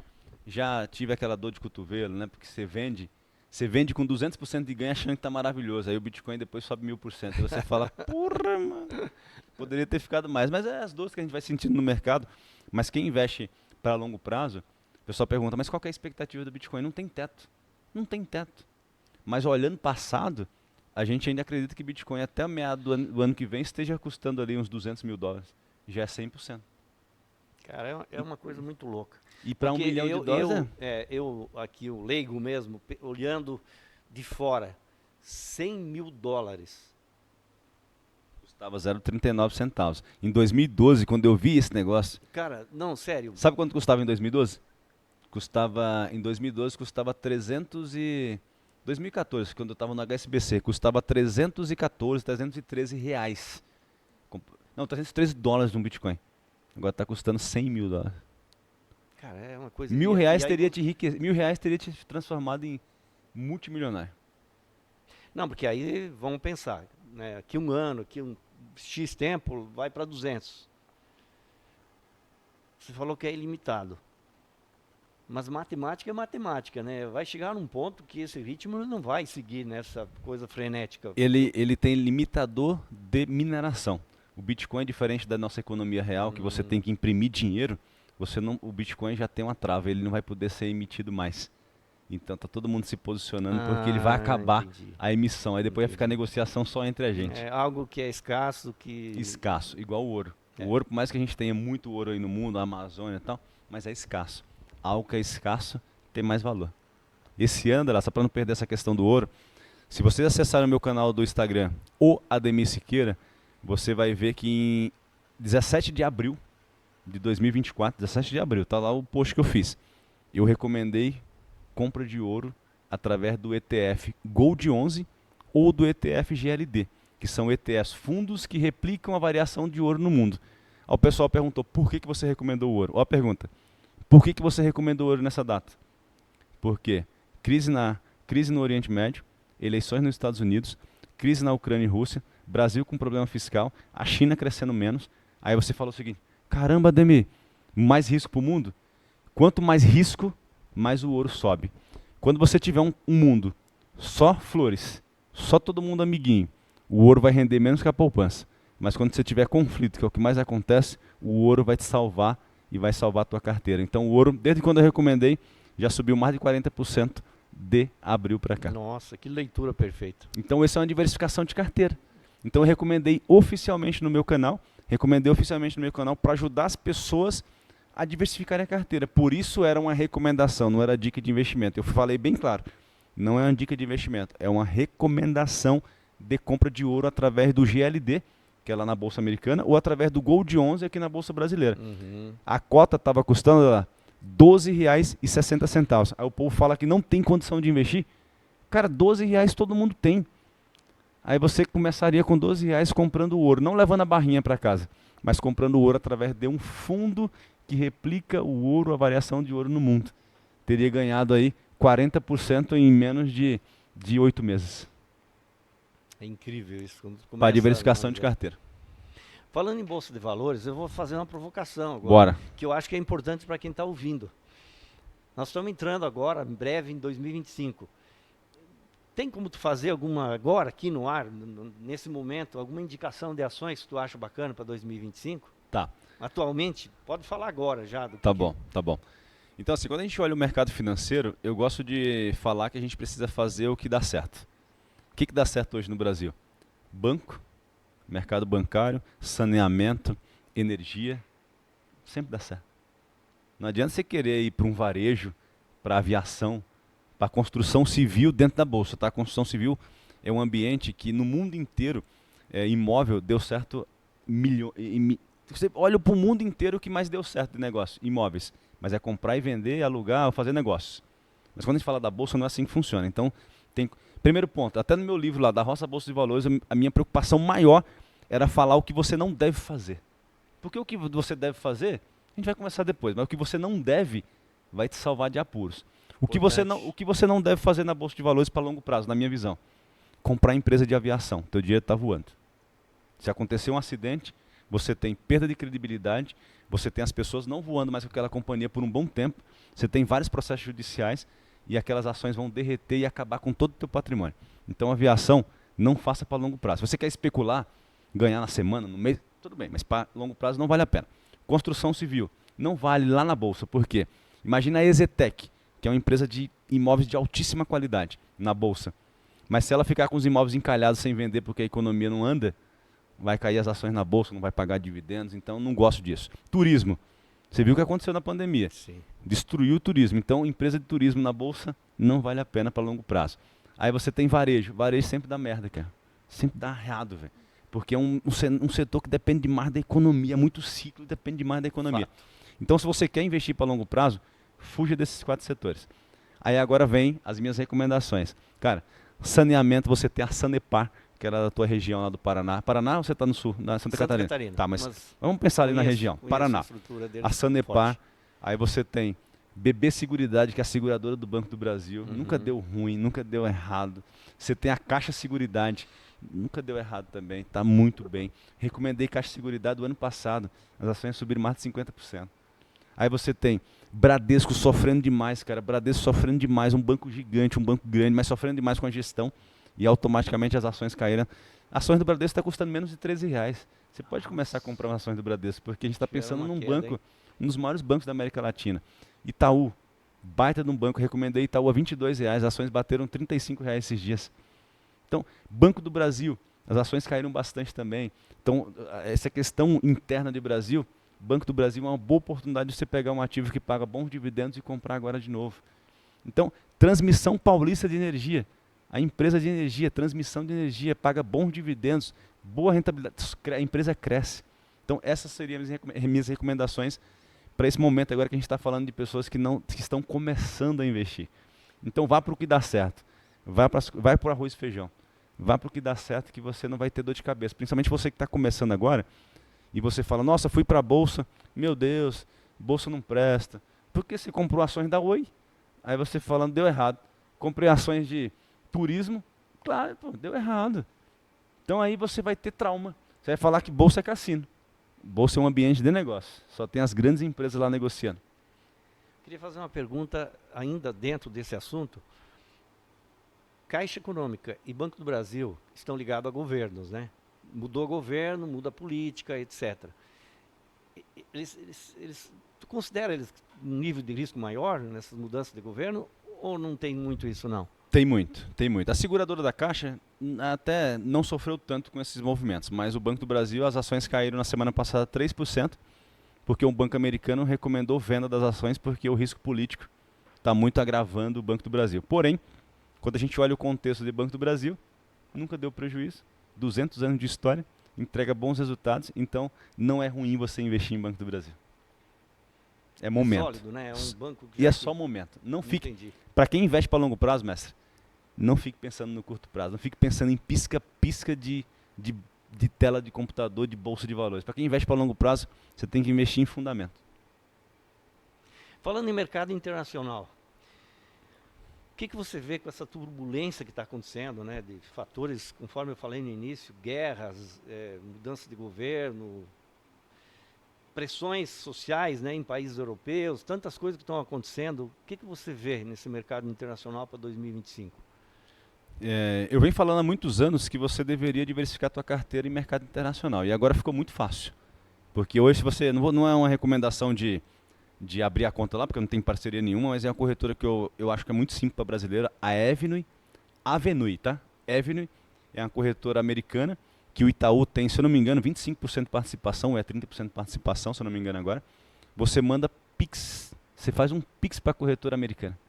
B: Já tive aquela dor de cotovelo, né? Porque você vende com 200% de ganho achando que está maravilhoso. Aí o Bitcoin depois sobe 1000%. Aí você fala, porra, mano, poderia ter ficado mais. Mas é as dores que a gente vai sentindo no mercado. Mas quem investe para longo prazo, o pessoal pergunta, mas qual que é a expectativa do Bitcoin? Não tem teto. Não tem teto. Mas olhando passado, a gente ainda acredita que Bitcoin até meado do ano que vem esteja custando ali uns $200 mil. Já é 100%.
A: Cara, é uma coisa muito louca.
B: E para $1 milhão
A: eu aqui, o leigo mesmo, olhando de fora, $100 mil.
B: Custava 0,39 centavos. Em 2012, quando eu vi esse negócio...
A: Cara, não, sério.
B: Sabe quanto custava em 2012? Em 2012 custava 2014, quando eu estava no HSBC, custava 314, 313 reais. Não, 313 dólares um Bitcoin. Agora está custando $100 mil.
A: Cara, é uma coisa...
B: R$1.000 teria te R$1.000 teria te transformado em multimilionário.
A: Não, porque aí vamos pensar, né? Aqui um ano, aqui um X tempo, vai para 200. Você falou que é ilimitado. Mas matemática é matemática, né? Vai chegar num ponto que esse ritmo não vai seguir nessa coisa frenética.
B: Ele tem limitador de mineração. O Bitcoin é diferente da nossa economia real, que você tem que imprimir dinheiro. O Bitcoin já tem uma trava, ele não vai poder ser emitido mais. Então tá todo mundo se posicionando porque ele vai acabar a emissão. Aí depois vai ficar negociação só entre a gente.
A: É algo que é escasso,
B: Escasso, igual o ouro. O ouro, por mais que a gente tenha muito ouro aí no mundo, a Amazônia e tal, mas é escasso. Algo que é escasso tem mais valor. Esse ano, só para não perder essa questão do ouro, se vocês acessarem o meu canal do Instagram, o Ademir Siqueira, você vai ver que em 17 de abril de 2024, 17 de abril, tá lá o post que eu fiz. Eu recomendei compra de ouro através do ETF Gold 11 ou do ETF GLD, que são ETFs, fundos que replicam a variação de ouro no mundo. Aí o pessoal perguntou, por que você recomendou o ouro? Olha a pergunta, por que você recomendou o ouro nessa data? Por quê? Crise no Oriente Médio, eleições nos Estados Unidos, crise na Ucrânia e Rússia, Brasil com problema fiscal, a China crescendo menos. Aí você falou o seguinte, caramba, Ademir, mais risco para o mundo? Quanto mais risco, mais o ouro sobe. Quando você tiver um mundo só flores, só todo mundo amiguinho, o ouro vai render menos que a poupança. Mas quando você tiver conflito, que é o que mais acontece, o ouro vai te salvar e vai salvar a tua carteira. Então o ouro, desde quando eu recomendei, já subiu mais de 40% de abril para cá.
A: Nossa, que leitura perfeita.
B: Então essa é uma diversificação de carteira. Então eu recomendei oficialmente no meu canal, para ajudar as pessoas a diversificarem a carteira. Por isso era uma recomendação, não era dica de investimento. Eu falei bem claro, não é uma dica de investimento, é uma recomendação de compra de ouro através do GLD, que é lá na Bolsa Americana, ou através do Gold 11 aqui na Bolsa Brasileira. A cota estava custando lá R$12,60. Aí o povo fala que não tem condição de investir. Cara, R$12 todo mundo tem. Aí você começaria com R$12 comprando ouro, não levando a barrinha para casa, mas comprando ouro através de um fundo que replica o ouro, a variação de ouro no mundo. Teria ganhado aí 40% em menos de 8 meses.
A: É incrível isso.
B: Para diversificação de carteira.
A: Falando em Bolsa de Valores, eu vou fazer uma provocação agora.
B: Bora.
A: Que eu acho que é importante para quem está ouvindo. Nós estamos entrando agora, em breve, em 2025. Tem como tu fazer alguma, agora, aqui no ar, nesse momento, alguma indicação de ações que tu acha bacana para 2025?
B: Tá.
A: Atualmente, pode falar agora já.
B: Tá bom. Então assim, quando a gente olha o mercado financeiro, eu gosto de falar que a gente precisa fazer o que dá certo. O que dá certo hoje no Brasil? Banco, mercado bancário, saneamento, energia, sempre dá certo. Não adianta você querer ir para um varejo, para aviação, para construção civil dentro da bolsa. Tá? A construção civil é um ambiente que no mundo inteiro, imóvel, deu certo você olha para o mundo inteiro o que mais deu certo de negócio, imóveis. Mas é comprar e vender, alugar ou fazer negócio. Mas quando a gente fala da bolsa, não é assim que funciona. Então, primeiro ponto, até no meu livro lá, da Roça Bolsa de Valores, a minha preocupação maior era falar o que você não deve fazer. Porque o que você deve fazer, a gente vai conversar depois, mas o que você não deve vai te salvar de apuros. O que você não deve fazer na Bolsa de Valores para longo prazo, na minha visão? Comprar empresa de aviação, teu dinheiro está voando. Se acontecer um acidente, você tem perda de credibilidade, você tem as pessoas não voando mais com aquela companhia por um bom tempo, você tem vários processos judiciais e aquelas ações vão derreter e acabar com todo o teu patrimônio. Então, aviação, não faça para longo prazo. Se você quer especular, ganhar na semana, no mês, tudo bem, mas para longo prazo não vale a pena. Construção civil, não vale lá na Bolsa, por quê? Imagina a Exetec, que é uma empresa de imóveis de altíssima qualidade na Bolsa. Mas se ela ficar com os imóveis encalhados sem vender porque a economia não anda, vai cair as ações na Bolsa, não vai pagar dividendos, então não gosto disso. Turismo, você viu o que aconteceu na pandemia.
A: Sim.
B: Destruiu o turismo, então empresa de turismo na Bolsa não vale a pena para longo prazo. Aí você tem varejo sempre dá merda, cara. Sempre dá errado, velho. Porque é um setor que depende demais da economia, muito ciclo, depende demais da economia.
A: Fato.
B: Então se você quer investir para longo prazo, fuja desses 4 setores. Aí agora vem as minhas recomendações. Cara, saneamento, você tem a Sanepar, que era da tua região lá do Paraná. Paraná ou você está no sul, na Santa Catarina? Tá, mas vamos pensar ali na região. Paraná. A Sanepar, aí você tem BB Seguridade, que é a seguradora do Banco do Brasil. Nunca deu ruim, nunca deu errado. Você tem a Caixa Seguridade, nunca deu errado também, está muito bem. Recomendei Caixa Seguridade do ano passado, as ações subiram mais de 50%. Aí você tem Bradesco sofrendo demais, cara. Bradesco sofrendo demais, um banco gigante, um banco grande, mas sofrendo demais com a gestão. E automaticamente as ações caíram. Ações do Bradesco está custando menos de R$13. Você pode começar a comprar ações do Bradesco, porque a gente está pensando num banco, um dos maiores bancos da América Latina. Itaú, baita de um banco, recomendei Itaú a R$22, as ações bateram R$35 esses dias. Então, Banco do Brasil, as ações caíram bastante também. Então, essa questão interna de Brasil, Banco do Brasil é uma boa oportunidade de você pegar um ativo que paga bons dividendos e comprar agora de novo. Então, Transmissão Paulista de Energia, a empresa de energia, transmissão de energia, paga bons dividendos, boa rentabilidade, a empresa cresce. Então, essas seriam as minhas recomendações para esse momento agora que a gente está falando de pessoas que estão começando a investir. Então, vá para o que dá certo. Vai para o arroz e feijão. Vá para o que dá certo, que você não vai ter dor de cabeça. Principalmente você que está começando agora, e você fala, nossa, fui para a Bolsa, meu Deus, Bolsa não presta. Por que você comprou ações da Oi? Aí você falando, deu errado. Comprei ações de turismo, claro, pô, deu errado. Então aí você vai ter trauma. Você vai falar que Bolsa é cassino. Bolsa é um ambiente de negócio. Só tem as grandes empresas lá negociando.
A: Queria fazer uma pergunta ainda dentro desse assunto. Caixa Econômica e Banco do Brasil estão ligados a governos, né? Mudou o governo, muda a política, etc. Tu considera eles um nível de risco maior nessas mudanças de governo ou não tem muito isso não?
B: Tem muito, tem muito. A seguradora da Caixa até não sofreu tanto com esses movimentos, mas o Banco do Brasil, as ações caíram na semana passada 3%, porque um banco americano recomendou venda das ações porque o risco político está muito agravando o Banco do Brasil. Porém, quando a gente olha o contexto do Banco do Brasil, nunca deu prejuízo, 200 anos de história, entrega bons resultados, então não é ruim você investir em Banco do Brasil. É momento.
A: É sólido, né? É um banco que
B: E é só momento. Não fique.
A: Entendi.
B: Para quem investe para longo prazo, mestre, não fique pensando no curto prazo. Não fique pensando em pisca-pisca de tela de computador, de bolsa de valores. Para quem investe para longo prazo, você tem que investir em fundamento.
A: Falando em mercado internacional, o que você vê com essa turbulência que está acontecendo, né? De fatores, conforme eu falei no início, guerras, mudança de governo, pressões sociais, né, em países europeus, tantas coisas que estão acontecendo. O que você vê nesse mercado internacional para 2025?
B: Eu venho falando há muitos anos que você deveria diversificar a tua carteira em mercado internacional. E agora ficou muito fácil. Porque hoje se você não é uma recomendação de abrir a conta lá, porque não tem parceria nenhuma, mas é uma corretora que eu acho que é muito simples para brasileira, a Avenue, tá? Avenue é uma corretora americana que o Itaú tem, se eu não me engano, 25% de participação, ou é 30% de participação, se eu não me engano agora. Você manda Pix, você faz um Pix para a corretora americana.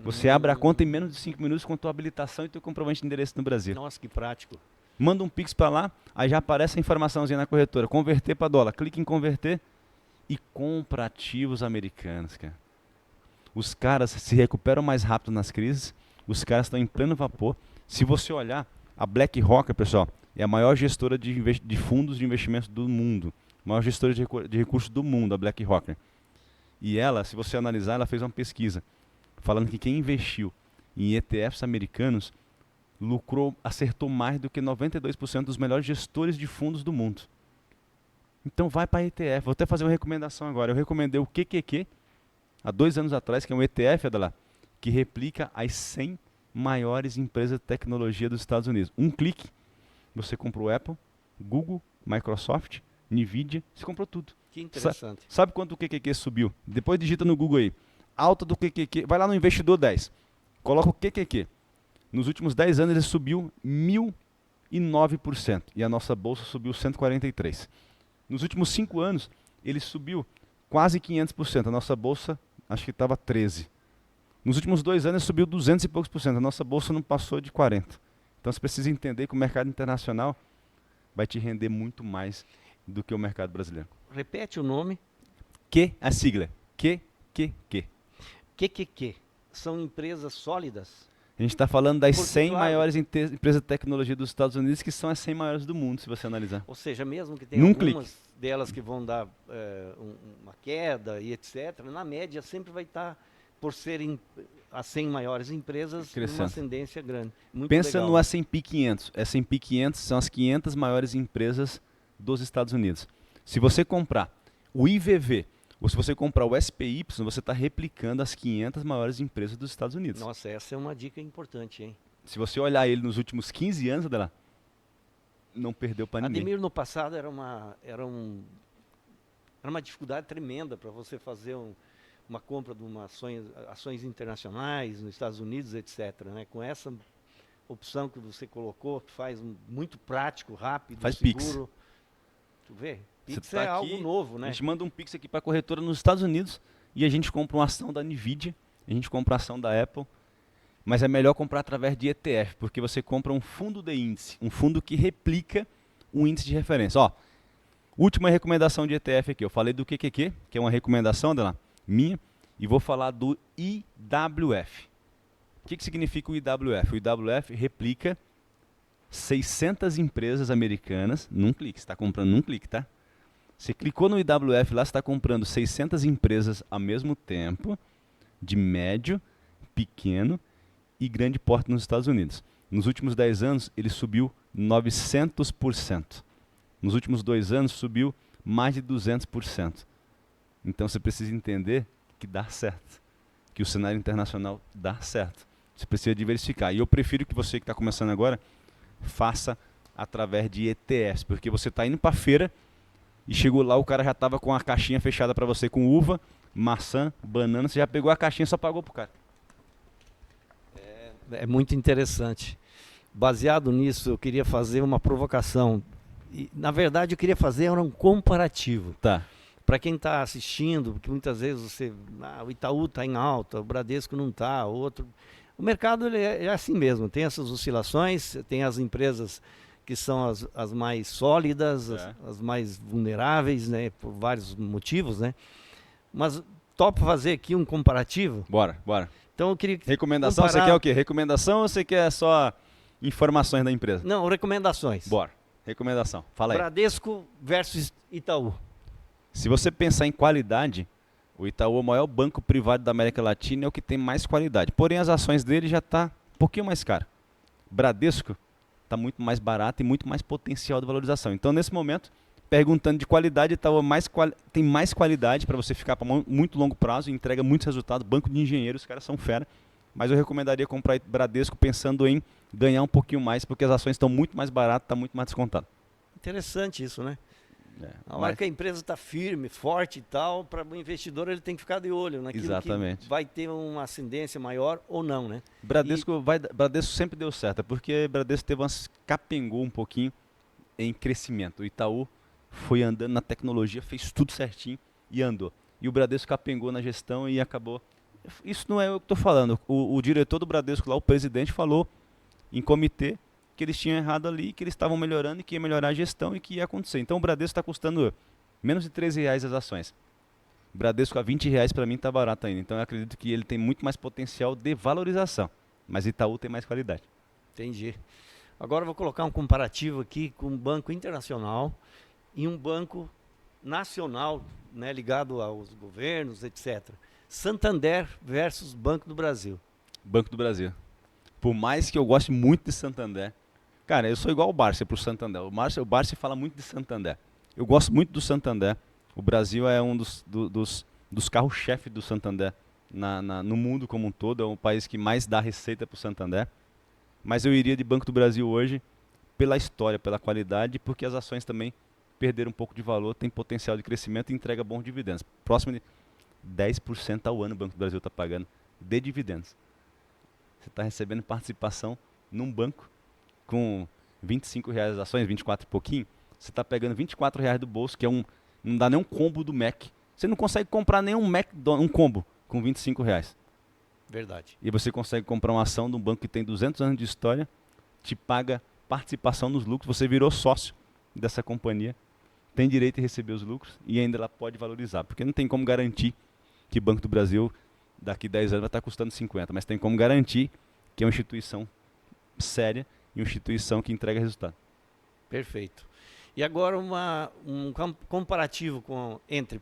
B: Você abre a conta em menos de 5 minutos com tua habilitação e teu comprovante de endereço no Brasil.
A: Nossa, que prático.
B: Manda um Pix para lá, aí já aparece a informaçãozinha na corretora. Converter para dólar. Clica em converter e compra ativos americanos, cara. Os caras se recuperam mais rápido nas crises. Os caras estão em pleno vapor. Se você olhar, a BlackRock, pessoal, é a maior gestora de fundos de investimento do mundo. A maior gestora de recursos do mundo, a BlackRock. E ela, se você analisar, ela fez uma pesquisa falando que quem investiu em ETFs americanos acertou mais do que 92% dos melhores gestores de fundos do mundo. Então vai para ETF. Vou até fazer uma recomendação agora. Eu recomendei o QQQ há 2 anos atrás, que é um ETF, que replica as 100 maiores empresas de tecnologia dos Estados Unidos. Um clique, você comprou Apple, Google, Microsoft, Nvidia, você comprou tudo.
A: Que interessante.
B: Sabe quanto o QQQ subiu? Depois digita no Google aí. Alta do QQQ, vai lá no Investidor 10. Coloca o QQQ. Nos últimos 10 anos ele subiu 1.009%. E a nossa bolsa subiu 143%. Nos últimos 5 anos ele subiu quase 500%. A nossa bolsa acho que estava 13%. Nos últimos 2 anos subiu 200 e poucos %. A nossa bolsa não passou de 40%. Então você precisa entender que o mercado internacional vai te render muito mais do que o mercado brasileiro.
A: Repete o nome.
B: A sigla. QQQ.
A: QQQ. São empresas sólidas?
B: A gente está falando das
A: Porque,
B: 100
A: claro,
B: maiores empresas de tecnologia dos Estados Unidos, que são as 100 maiores do mundo, se você analisar.
A: Ou seja, mesmo que tenha
B: Num
A: algumas delas que vão dar uma queda e etc., na média sempre vai estar, por serem as 100 maiores empresas,
B: Crescendo.
A: numa ascendência grande. Muito
B: Pensa
A: legal.
B: no S&P 500. S&P 500 são as 500 maiores empresas dos Estados Unidos. Se você comprar o IVV, ou se você comprar o SPY, você está replicando as 500 maiores empresas dos Estados Unidos.
A: Nossa, essa é uma dica importante, hein?
B: Se você olhar ele nos últimos 15 anos, não perdeu para ninguém.
A: Ademir, no passado, era uma dificuldade tremenda para você fazer uma compra de ações internacionais nos Estados Unidos, etc., né? Com essa opção que você colocou, que faz muito prático, rápido,
B: Faz
A: seguro. Tu vê?
B: Você
A: Pix
B: tá
A: é
B: aqui,
A: algo novo, né?
B: A gente manda um Pix aqui para a corretora nos Estados Unidos e a gente compra uma ação da Nvidia, a gente compra a ação da Apple, mas é melhor comprar através de ETF, porque você compra um fundo de índice, um fundo que replica um índice de referência. Ó, última recomendação de ETF aqui, eu falei do QQQ, que é uma recomendação minha, e vou falar do IWF. O que significa o IWF? O IWF replica 600 empresas americanas num clique. Você está comprando num clique, tá? Você clicou no IWF lá, você está comprando 600 empresas ao mesmo tempo, de médio, pequeno e grande porte nos Estados Unidos. Nos últimos 10 anos, ele subiu 900%. Nos últimos 2 anos, subiu mais de 200%. Então, você precisa entender que dá certo, que o cenário internacional dá certo. Você precisa diversificar. E eu prefiro que você que está começando agora, faça através de ETFs, porque você está indo para a feira e chegou lá, o cara já estava com a caixinha fechada para você com uva, maçã, banana, você já pegou a caixinha e só pagou pro cara.
A: É muito interessante. Baseado nisso, eu queria fazer uma provocação. E, na verdade, eu queria fazer um comparativo.
B: Tá.
A: Para quem está assistindo, porque muitas vezes o Itaú está em alta, o Bradesco não está, outro. O mercado ele é assim mesmo, tem essas oscilações, tem as empresas que são as mais sólidas, as mais vulneráveis, né, por vários motivos, né? Mas topo fazer aqui um comparativo.
B: Bora, bora.
A: Então eu queria
B: Recomendação,
A: comparar...
B: você quer o quê? Recomendação ou você quer só informações da empresa?
A: Não, recomendações.
B: Bora. Recomendação. Fala aí.
A: Bradesco versus Itaú.
B: Se você pensar em qualidade, o Itaú é o maior banco privado da América Latina, é o que tem mais qualidade. Porém, as ações dele já estão um pouquinho mais caras. Bradesco está muito mais barato e muito mais potencial de valorização. Então, nesse momento, perguntando de qualidade, Itaú tem mais qualidade para você ficar para muito longo prazo e entrega muitos resultados. Banco de engenheiros, os caras são fera. Mas eu recomendaria comprar Bradesco pensando em ganhar um pouquinho mais, porque as ações estão muito mais baratas, está muito mais descontado.
A: Interessante isso, né? A hora
B: Mas...
A: que a empresa está firme, forte e tal, para o investidor ele tem que ficar de olho naquilo que vai ter uma ascendência maior ou não, né?
B: Bradesco sempre deu certo, porque Bradesco capengou um pouquinho em crescimento. O Itaú foi andando na tecnologia, fez tudo certinho e andou. E o Bradesco capengou na gestão e acabou. Isso não é o que estou falando. O diretor do Bradesco lá, o presidente, falou em comitê que eles tinham errado ali, que eles estavam melhorando e que ia melhorar a gestão e que ia acontecer. Então o Bradesco está custando menos de R$13 as ações. O Bradesco a R$20 para mim está barato ainda. Então eu acredito que ele tem muito mais potencial de valorização. Mas Itaú tem mais qualidade.
A: Entendi. Agora eu vou colocar um comparativo aqui com um banco internacional e um banco nacional, né, ligado aos governos, etc. Santander versus Banco do Brasil.
B: Banco do Brasil. Por mais que eu goste muito de Santander, cara, eu sou igual o Barça pro Santander. O Barça fala muito de Santander. Eu gosto muito do Santander. O Brasil é um dos carros-chefe do Santander no mundo como um todo. É o país que mais dá receita pro Santander. Mas eu iria de Banco do Brasil hoje pela história, pela qualidade, porque as ações também perderam um pouco de valor, tem potencial de crescimento e entrega bons dividendos. Próximo de 10% ao ano o Banco do Brasil está pagando de dividendos. Você está recebendo participação num banco com R$25 as ações, 24 e pouquinho. Você está pegando R$24 do bolso, que não dá nem um combo do Mac. Você não consegue comprar nem um combo com R$25.
A: Verdade.
B: E você consegue comprar uma ação de um banco que tem 200 anos de história, te paga participação nos lucros, você virou sócio dessa companhia, tem direito a receber os lucros e ainda ela pode valorizar. Porque não tem como garantir que o Banco do Brasil daqui 10 anos vai estar custando 50, mas tem como garantir que é uma instituição séria e uma instituição que entrega resultado.
A: Perfeito. E agora um comparativo entre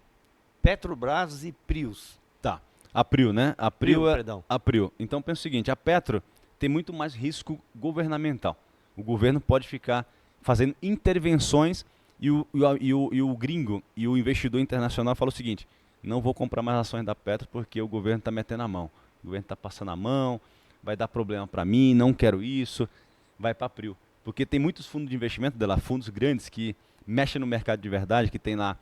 A: Petrobras e Prius.
B: Tá. A Prio, né?
A: Perdão.
B: A Prio. Então pensa o seguinte, a Petro tem muito mais risco governamental. O governo pode ficar fazendo intervenções e o gringo e o investidor internacional fala o seguinte: não vou comprar mais ações da Petro porque o governo está metendo a mão. O governo está passando a mão, vai dar problema para mim, não quero isso, vai para a Prio. Porque tem muitos fundos de investimento dela, fundos grandes que mexem no mercado de verdade, que tem lá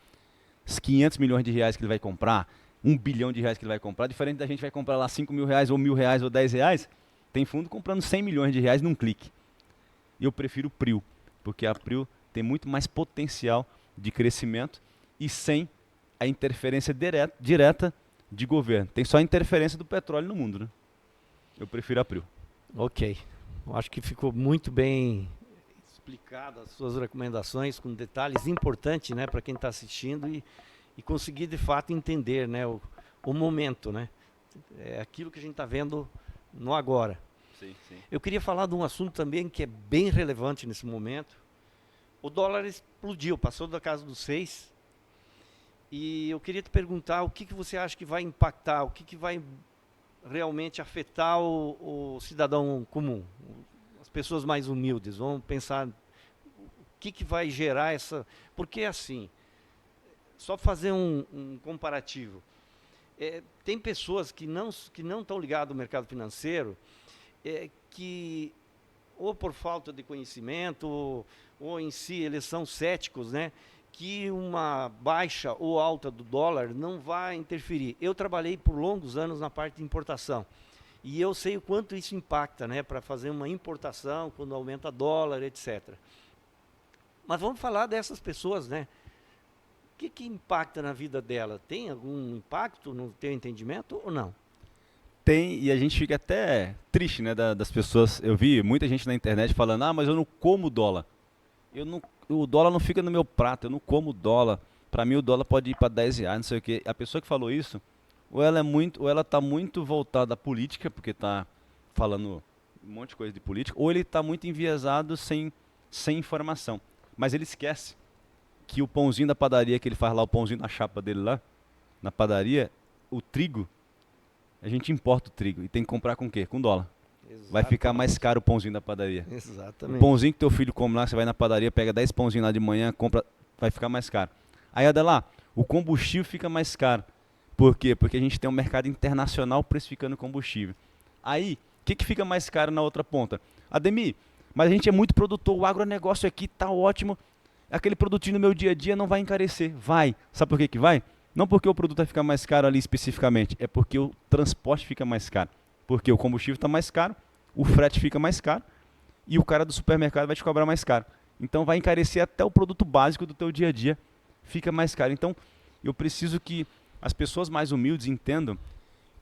B: os 500 milhões de reais que ele vai comprar, 1 bilhão de reais que ele vai comprar, diferente da gente vai comprar lá 5 mil reais ou R$1.000 ou R$10, tem fundo comprando 100 milhões de reais num clique. E eu prefiro o Prio, porque a Prio tem muito mais potencial de crescimento e sem a interferência direta de governo. Tem só a interferência do petróleo no mundo, né? Eu prefiro a Prio.
A: Ok. Eu acho que ficou muito bem explicado as suas recomendações, com detalhes importantes, né, para quem está assistindo e conseguir de fato entender, né, o momento, né? É aquilo que a gente está vendo no agora.
B: Sim, sim.
A: Eu queria falar de um assunto também que é bem relevante nesse momento. O dólar explodiu, passou da casa dos 6 E eu queria te perguntar o que você acha que vai impactar, o que vai realmente afetar o cidadão comum, as pessoas mais humildes. Vamos pensar o que vai gerar essa... Porque assim, só fazer um comparativo. Tem pessoas que não estão ligadas ao mercado financeiro, que ou por falta de conhecimento, ou em si eles são céticos, né? Que uma baixa ou alta do dólar não vai interferir. Eu trabalhei por longos anos na parte de importação. E eu sei o quanto isso impacta, né? Para fazer uma importação, quando aumenta dólar, etc. Mas vamos falar dessas pessoas, né? O que impacta na vida dela? Tem algum impacto no teu entendimento ou não?
B: Tem, e a gente fica até triste, né, das pessoas. Eu vi muita gente na internet falando, mas eu não como dólar. O dólar não fica no meu prato, eu não como dólar. Para mim o dólar pode ir para R$ 10, não sei o quê. A pessoa que falou isso, ou ela está muito voltada à política, porque está falando um monte de coisa de política, ou ele está muito enviesado sem informação. Mas ele esquece que o pãozinho da padaria que ele faz lá, o pãozinho da chapa dele lá, na padaria, o trigo, a gente importa o trigo e tem que comprar com o quê? Com dólar.
A: Exatamente.
B: Vai ficar mais caro o pãozinho da padaria.
A: Exatamente.
B: O pãozinho que teu filho come lá, você vai na padaria, pega 10 pãozinhos lá de manhã, compra, vai ficar mais caro. Aí, Adelar, o combustível fica mais caro. Por quê? Porque a gente tem um mercado internacional precificando combustível. Aí, o que fica mais caro na outra ponta? Ademir, mas a gente é muito produtor, o agronegócio aqui tá ótimo, aquele produtinho no meu dia a dia não vai encarecer. Vai. Sabe por que vai? Não porque o produto vai ficar mais caro ali especificamente, é porque o transporte fica mais caro. Porque o combustível está mais caro, o frete fica mais caro e o cara do supermercado vai te cobrar mais caro. Então vai encarecer até o produto básico do teu dia a dia, fica mais caro. Então eu preciso que as pessoas mais humildes entendam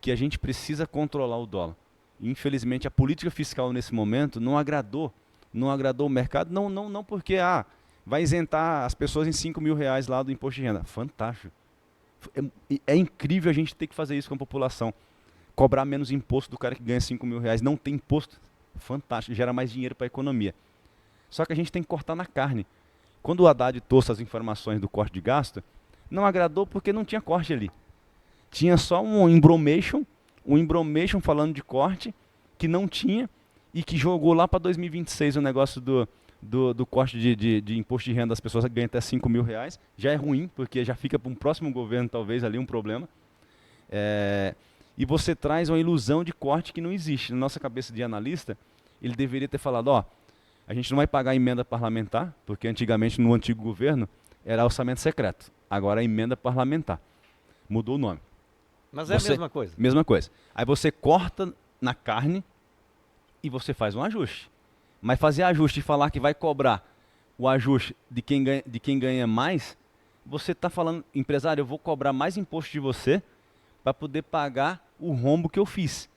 B: que a gente precisa controlar o dólar. E, infelizmente a política fiscal nesse momento não agradou o mercado, não porque vai isentar as pessoas em R$ 5.000 lá do imposto de renda. Fantástico. É incrível a gente ter que fazer isso com a população. Cobrar menos imposto do cara que ganha R$ 5.000. Não tem imposto. Fantástico. Gera mais dinheiro para a economia. Só que a gente tem que cortar na carne. Quando o Haddad trouxe as informações do corte de gasto, não agradou porque não tinha corte ali. Tinha só um embromation falando de corte, que não tinha, e que jogou lá para 2026 o negócio do corte de imposto de renda das pessoas que ganham até R$ 5.000. Já é ruim, porque já fica para um próximo governo, talvez, ali um problema. E você traz uma ilusão de corte que não existe. Na nossa cabeça de analista, ele deveria ter falado, a gente não vai pagar emenda parlamentar, porque antigamente, no antigo governo, era orçamento secreto. Agora é emenda parlamentar. Mudou o nome.
A: Mas é a mesma coisa.
B: Mesma coisa. Aí você corta na carne e você faz um ajuste. Mas fazer ajuste e falar que vai cobrar o ajuste de quem ganha mais, você está falando, empresário, eu vou cobrar mais imposto de você para poder pagar o rombo que eu fiz.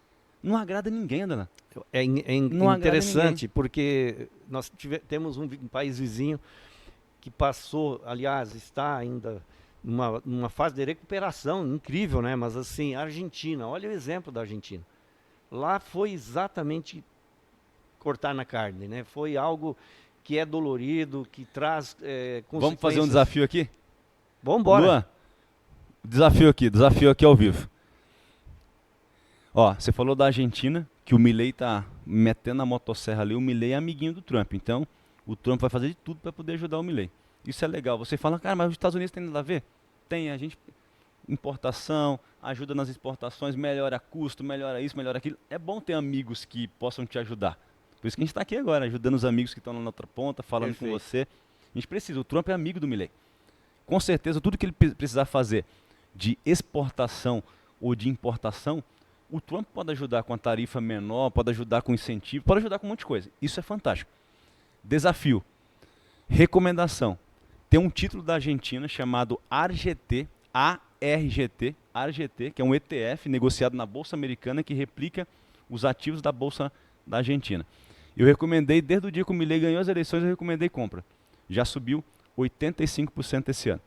B: Não agrada ninguém, Adana.
A: É interessante, porque nós temos um país vizinho que passou, aliás, está ainda numa fase de recuperação incrível, né? Mas assim, a Argentina, olha o exemplo da Argentina. Lá foi exatamente cortar na carne, né? Foi algo que é dolorido, que traz consequências.
B: Vamos fazer um desafio aqui?
A: Vamos embora.
B: Luan, desafio aqui ao vivo. Você falou da Argentina, que o Milei tá metendo a motosserra ali, o Milei é amiguinho do Trump, então o Trump vai fazer de tudo para poder ajudar o Milei. Isso é legal. Você fala, cara, mas os Estados Unidos tem nada a ver? Tem, a gente... Importação, ajuda nas exportações, melhora custo, melhora isso, melhora aquilo. É bom ter amigos que possam te ajudar. Por isso que a gente está aqui agora, ajudando os amigos que estão na outra ponta, falando
A: Perfeito.
B: com você. A gente precisa, o Trump é amigo do Milei. Com certeza, tudo que ele precisar fazer de exportação ou de importação, o Trump pode ajudar com a tarifa menor, pode ajudar com incentivo, pode ajudar com um monte de coisa. Isso é fantástico. Desafio. Recomendação. Tem um título da Argentina chamado ARGT, que é um ETF negociado na Bolsa Americana que replica os ativos da Bolsa da Argentina. Eu recomendei, desde o dia que o Milei ganhou as eleições, eu recomendei compra. Já subiu 85% esse ano.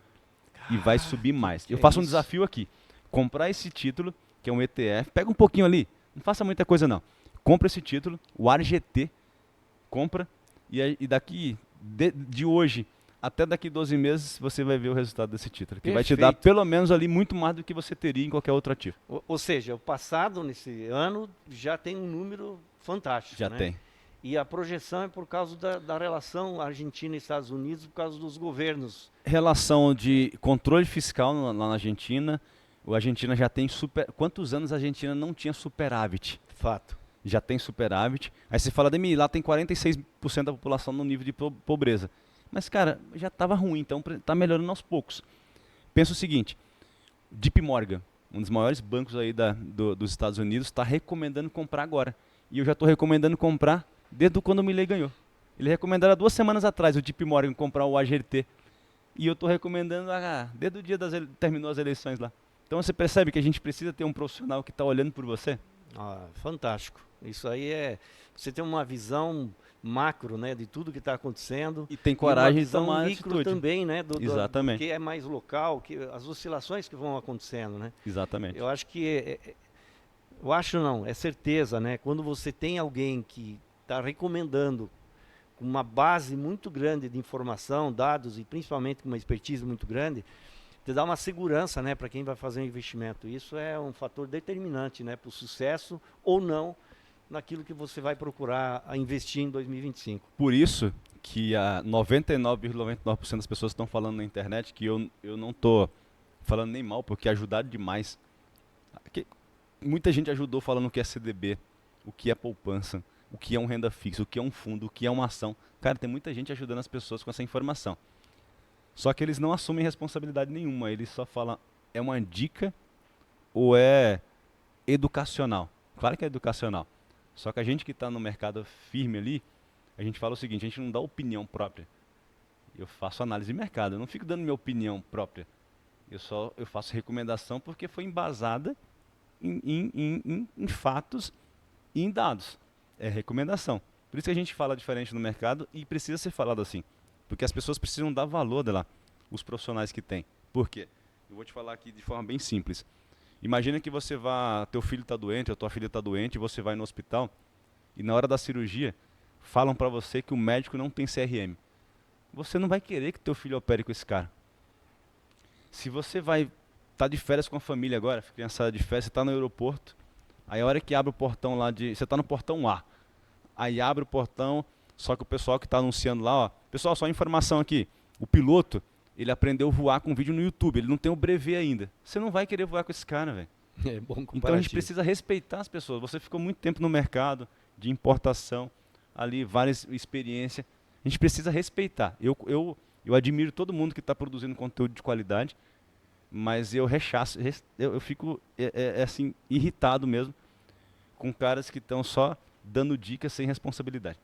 B: E vai subir mais. Eu faço um desafio aqui. Comprar esse título, que é um ETF, pega um pouquinho ali, não faça muita coisa não. Compra esse título, o ARGT, compra, e daqui de hoje até daqui 12 meses você vai ver o resultado desse título, que vai te dar
A: Perfeito.
B: pelo menos ali muito mais do que você teria em qualquer outro ativo.
A: Ou seja, o passado nesse ano já tem um número fantástico,
B: Já
A: né?
B: tem.
A: E a projeção é por causa da relação Argentina e Estados Unidos, por causa dos governos.
B: Relação de controle fiscal lá na Argentina, a Argentina já tem Quantos anos a Argentina não tinha superávit?
A: Fato.
B: Já tem superávit. Aí você fala, Demi, lá tem 46% da população no nível de pobreza. Mas, cara, já estava ruim, então está melhorando aos poucos. Pensa o seguinte, JP Morgan, um dos maiores bancos aí dos Estados Unidos, está recomendando comprar agora. E eu já estou recomendando comprar desde quando o Milei ganhou. Ele recomendaram há 2 semanas atrás o JP Morgan comprar o AGT. E eu estou recomendando desde o dia terminou as eleições lá. Então você percebe que a gente precisa ter um profissional que está olhando por você?
A: Fantástico. Isso aí você tem uma visão macro, né, de tudo que está acontecendo.
B: E tem
A: E uma
B: coragem de
A: visão
B: tomar
A: micro
B: atitude.
A: também, né,
B: Exatamente.
A: do que é mais local, as oscilações que vão acontecendo, né?
B: Exatamente.
A: Eu acho que eu acho não, é certeza, né? Quando você tem alguém que está recomendando com uma base muito grande de informação, dados e principalmente com uma expertise muito grande, te dá uma segurança, né, para quem vai fazer um investimento. Isso é um fator determinante, né, para o sucesso ou não naquilo que você vai procurar a investir em 2025.
B: Por isso que a 99,99% das pessoas estão falando na internet que eu não estou falando nem mal, porque ajudaram demais. Muita gente ajudou falando o que é CDB, o que é poupança, o que é um renda fixa, o que é um fundo, o que é uma ação. Cara, tem muita gente ajudando as pessoas com essa informação. Só que eles não assumem responsabilidade nenhuma, eles só falam, é uma dica ou é educacional. Claro que é educacional. Só que a gente que está no mercado firme ali, a gente fala o seguinte, a gente não dá opinião própria. Eu faço análise de mercado, eu não fico dando minha opinião própria. Eu faço recomendação porque foi embasada em fatos e em dados. É recomendação. Por isso que a gente fala diferente no mercado e precisa ser falado assim. Porque as pessoas precisam dar valor dela, os profissionais que têm. Por quê? Eu vou te falar aqui de forma bem simples. Imagina que teu filho está doente, ou tua filha está doente, e você vai no hospital, e na hora da cirurgia, falam para você que o médico não tem CRM. Você não vai querer que teu filho opere com esse cara. Se você vai estar de férias com a família agora, criançada de férias, você está no aeroporto, aí a hora que abre o portão lá, você está no portão A, aí abre o portão, só que o pessoal que está anunciando lá, ó, pessoal, só informação aqui, o piloto, ele aprendeu a voar com vídeo no YouTube, ele não tem o brevet ainda. Você não vai querer voar com esse cara, velho.
A: É bom comparativo.
B: Então a gente precisa respeitar as pessoas. Você ficou muito tempo no mercado de importação, ali, várias experiências. A gente precisa respeitar. Eu admiro todo mundo que está produzindo conteúdo de qualidade, mas eu rechaço, eu fico assim, irritado mesmo com caras que estão só dando dicas sem responsabilidade.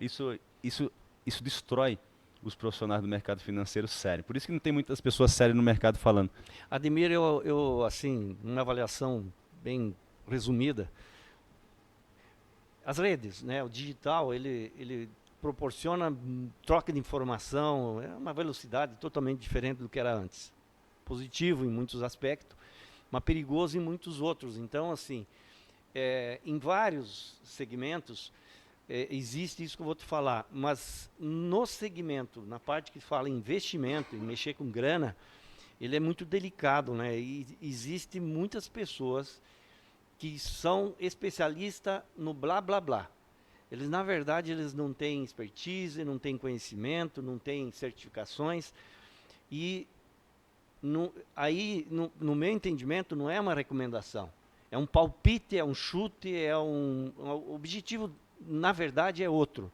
B: Isso destrói os profissionais do mercado financeiro sério. Por isso que não tem muitas pessoas sérias no mercado falando.
A: Ademir, eu assim, uma avaliação bem resumida, as redes, né, o digital, ele proporciona troca de informação, é uma velocidade totalmente diferente do que era antes. Positivo em muitos aspectos, mas perigoso em muitos outros. Então, assim, em vários segmentos, existe isso que eu vou te falar, mas no segmento, na parte que fala em investimento, em mexer com grana, ele é muito delicado, né? E existe muitas pessoas que são especialistas no blá blá blá. Eles, na verdade, eles não têm expertise, não têm conhecimento, não têm certificações. E no meu entendimento, não é uma recomendação. É um palpite, é um chute, o objetivo, na verdade, é outro.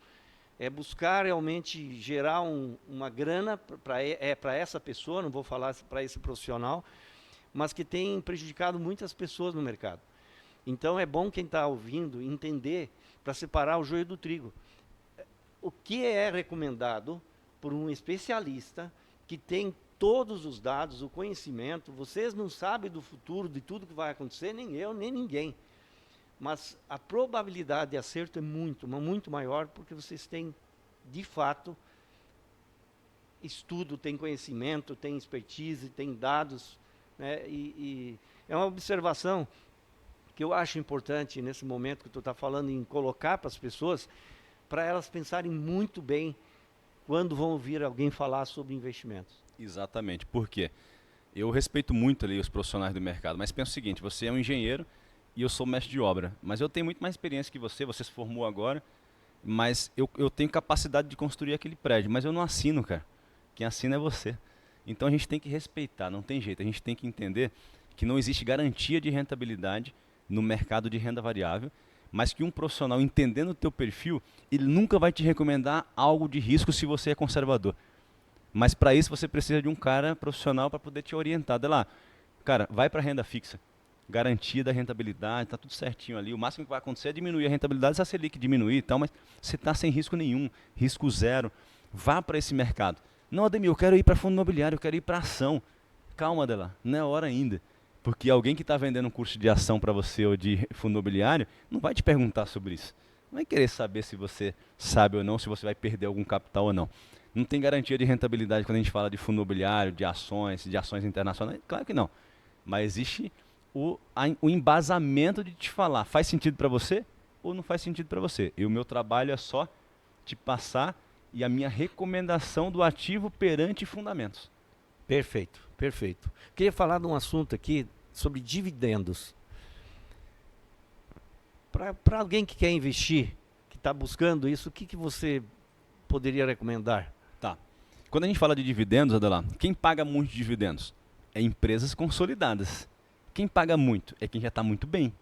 A: É buscar realmente gerar uma grana para essa pessoa, não vou falar para esse profissional, mas que tem prejudicado muitas pessoas no mercado. Então é bom quem está ouvindo entender para separar o joio do trigo. O que é recomendado por um especialista que tem todos os dados, o conhecimento, vocês não sabem do futuro, de tudo que vai acontecer, nem eu, nem ninguém. Mas a probabilidade de acerto é muito maior, porque vocês têm, de fato, estudo, têm conhecimento, têm expertise, têm dados, né? E é uma observação que eu acho importante nesse momento que tu está falando em colocar para as pessoas, para elas pensarem muito bem quando vão ouvir alguém falar sobre investimentos?
B: Exatamente. Por quê? Eu respeito muito ali os profissionais do mercado, mas pensa o seguinte, você é um engenheiro e eu sou mestre de obra, mas eu tenho muito mais experiência que você se formou agora, mas eu tenho capacidade de construir aquele prédio, mas eu não assino, cara. Quem assina é você. Então a gente tem que respeitar, não tem jeito, a gente tem que entender que não existe garantia de rentabilidade no mercado de renda variável, mas que um profissional entendendo o teu perfil, ele nunca vai te recomendar algo de risco se você é conservador. Mas para isso você precisa de um cara profissional para poder te orientar. De lá, cara, vai para renda fixa. Garantia da rentabilidade, tá tudo certinho ali. O máximo que vai acontecer é diminuir a rentabilidade, se a Selic diminuir e tal, mas você está sem risco nenhum, risco zero. Vá para esse mercado. Não, Ademir, eu quero ir para fundo imobiliário, eu quero ir para ação. Calma, Adela, não é hora ainda. Porque alguém que está vendendo um curso de ação para você ou de fundo imobiliário não vai te perguntar sobre isso. Não vai querer saber se você sabe ou não, se você vai perder algum capital ou não. Não tem garantia de rentabilidade quando a gente fala de fundo imobiliário, de ações internacionais. Claro que não. Mas existe o embasamento de te falar, faz sentido para você ou não faz sentido para você. E o meu trabalho é só te passar e a minha recomendação do ativo perante fundamentos.
A: Perfeito, perfeito. Queria falar de um assunto aqui sobre dividendos. Para alguém que quer investir, que está buscando isso, o que você poderia recomendar?
B: Tá. Quando a gente fala de dividendos, Adelar, quem paga muito dividendos? É empresas consolidadas. Quem paga muito é quem já está muito bem.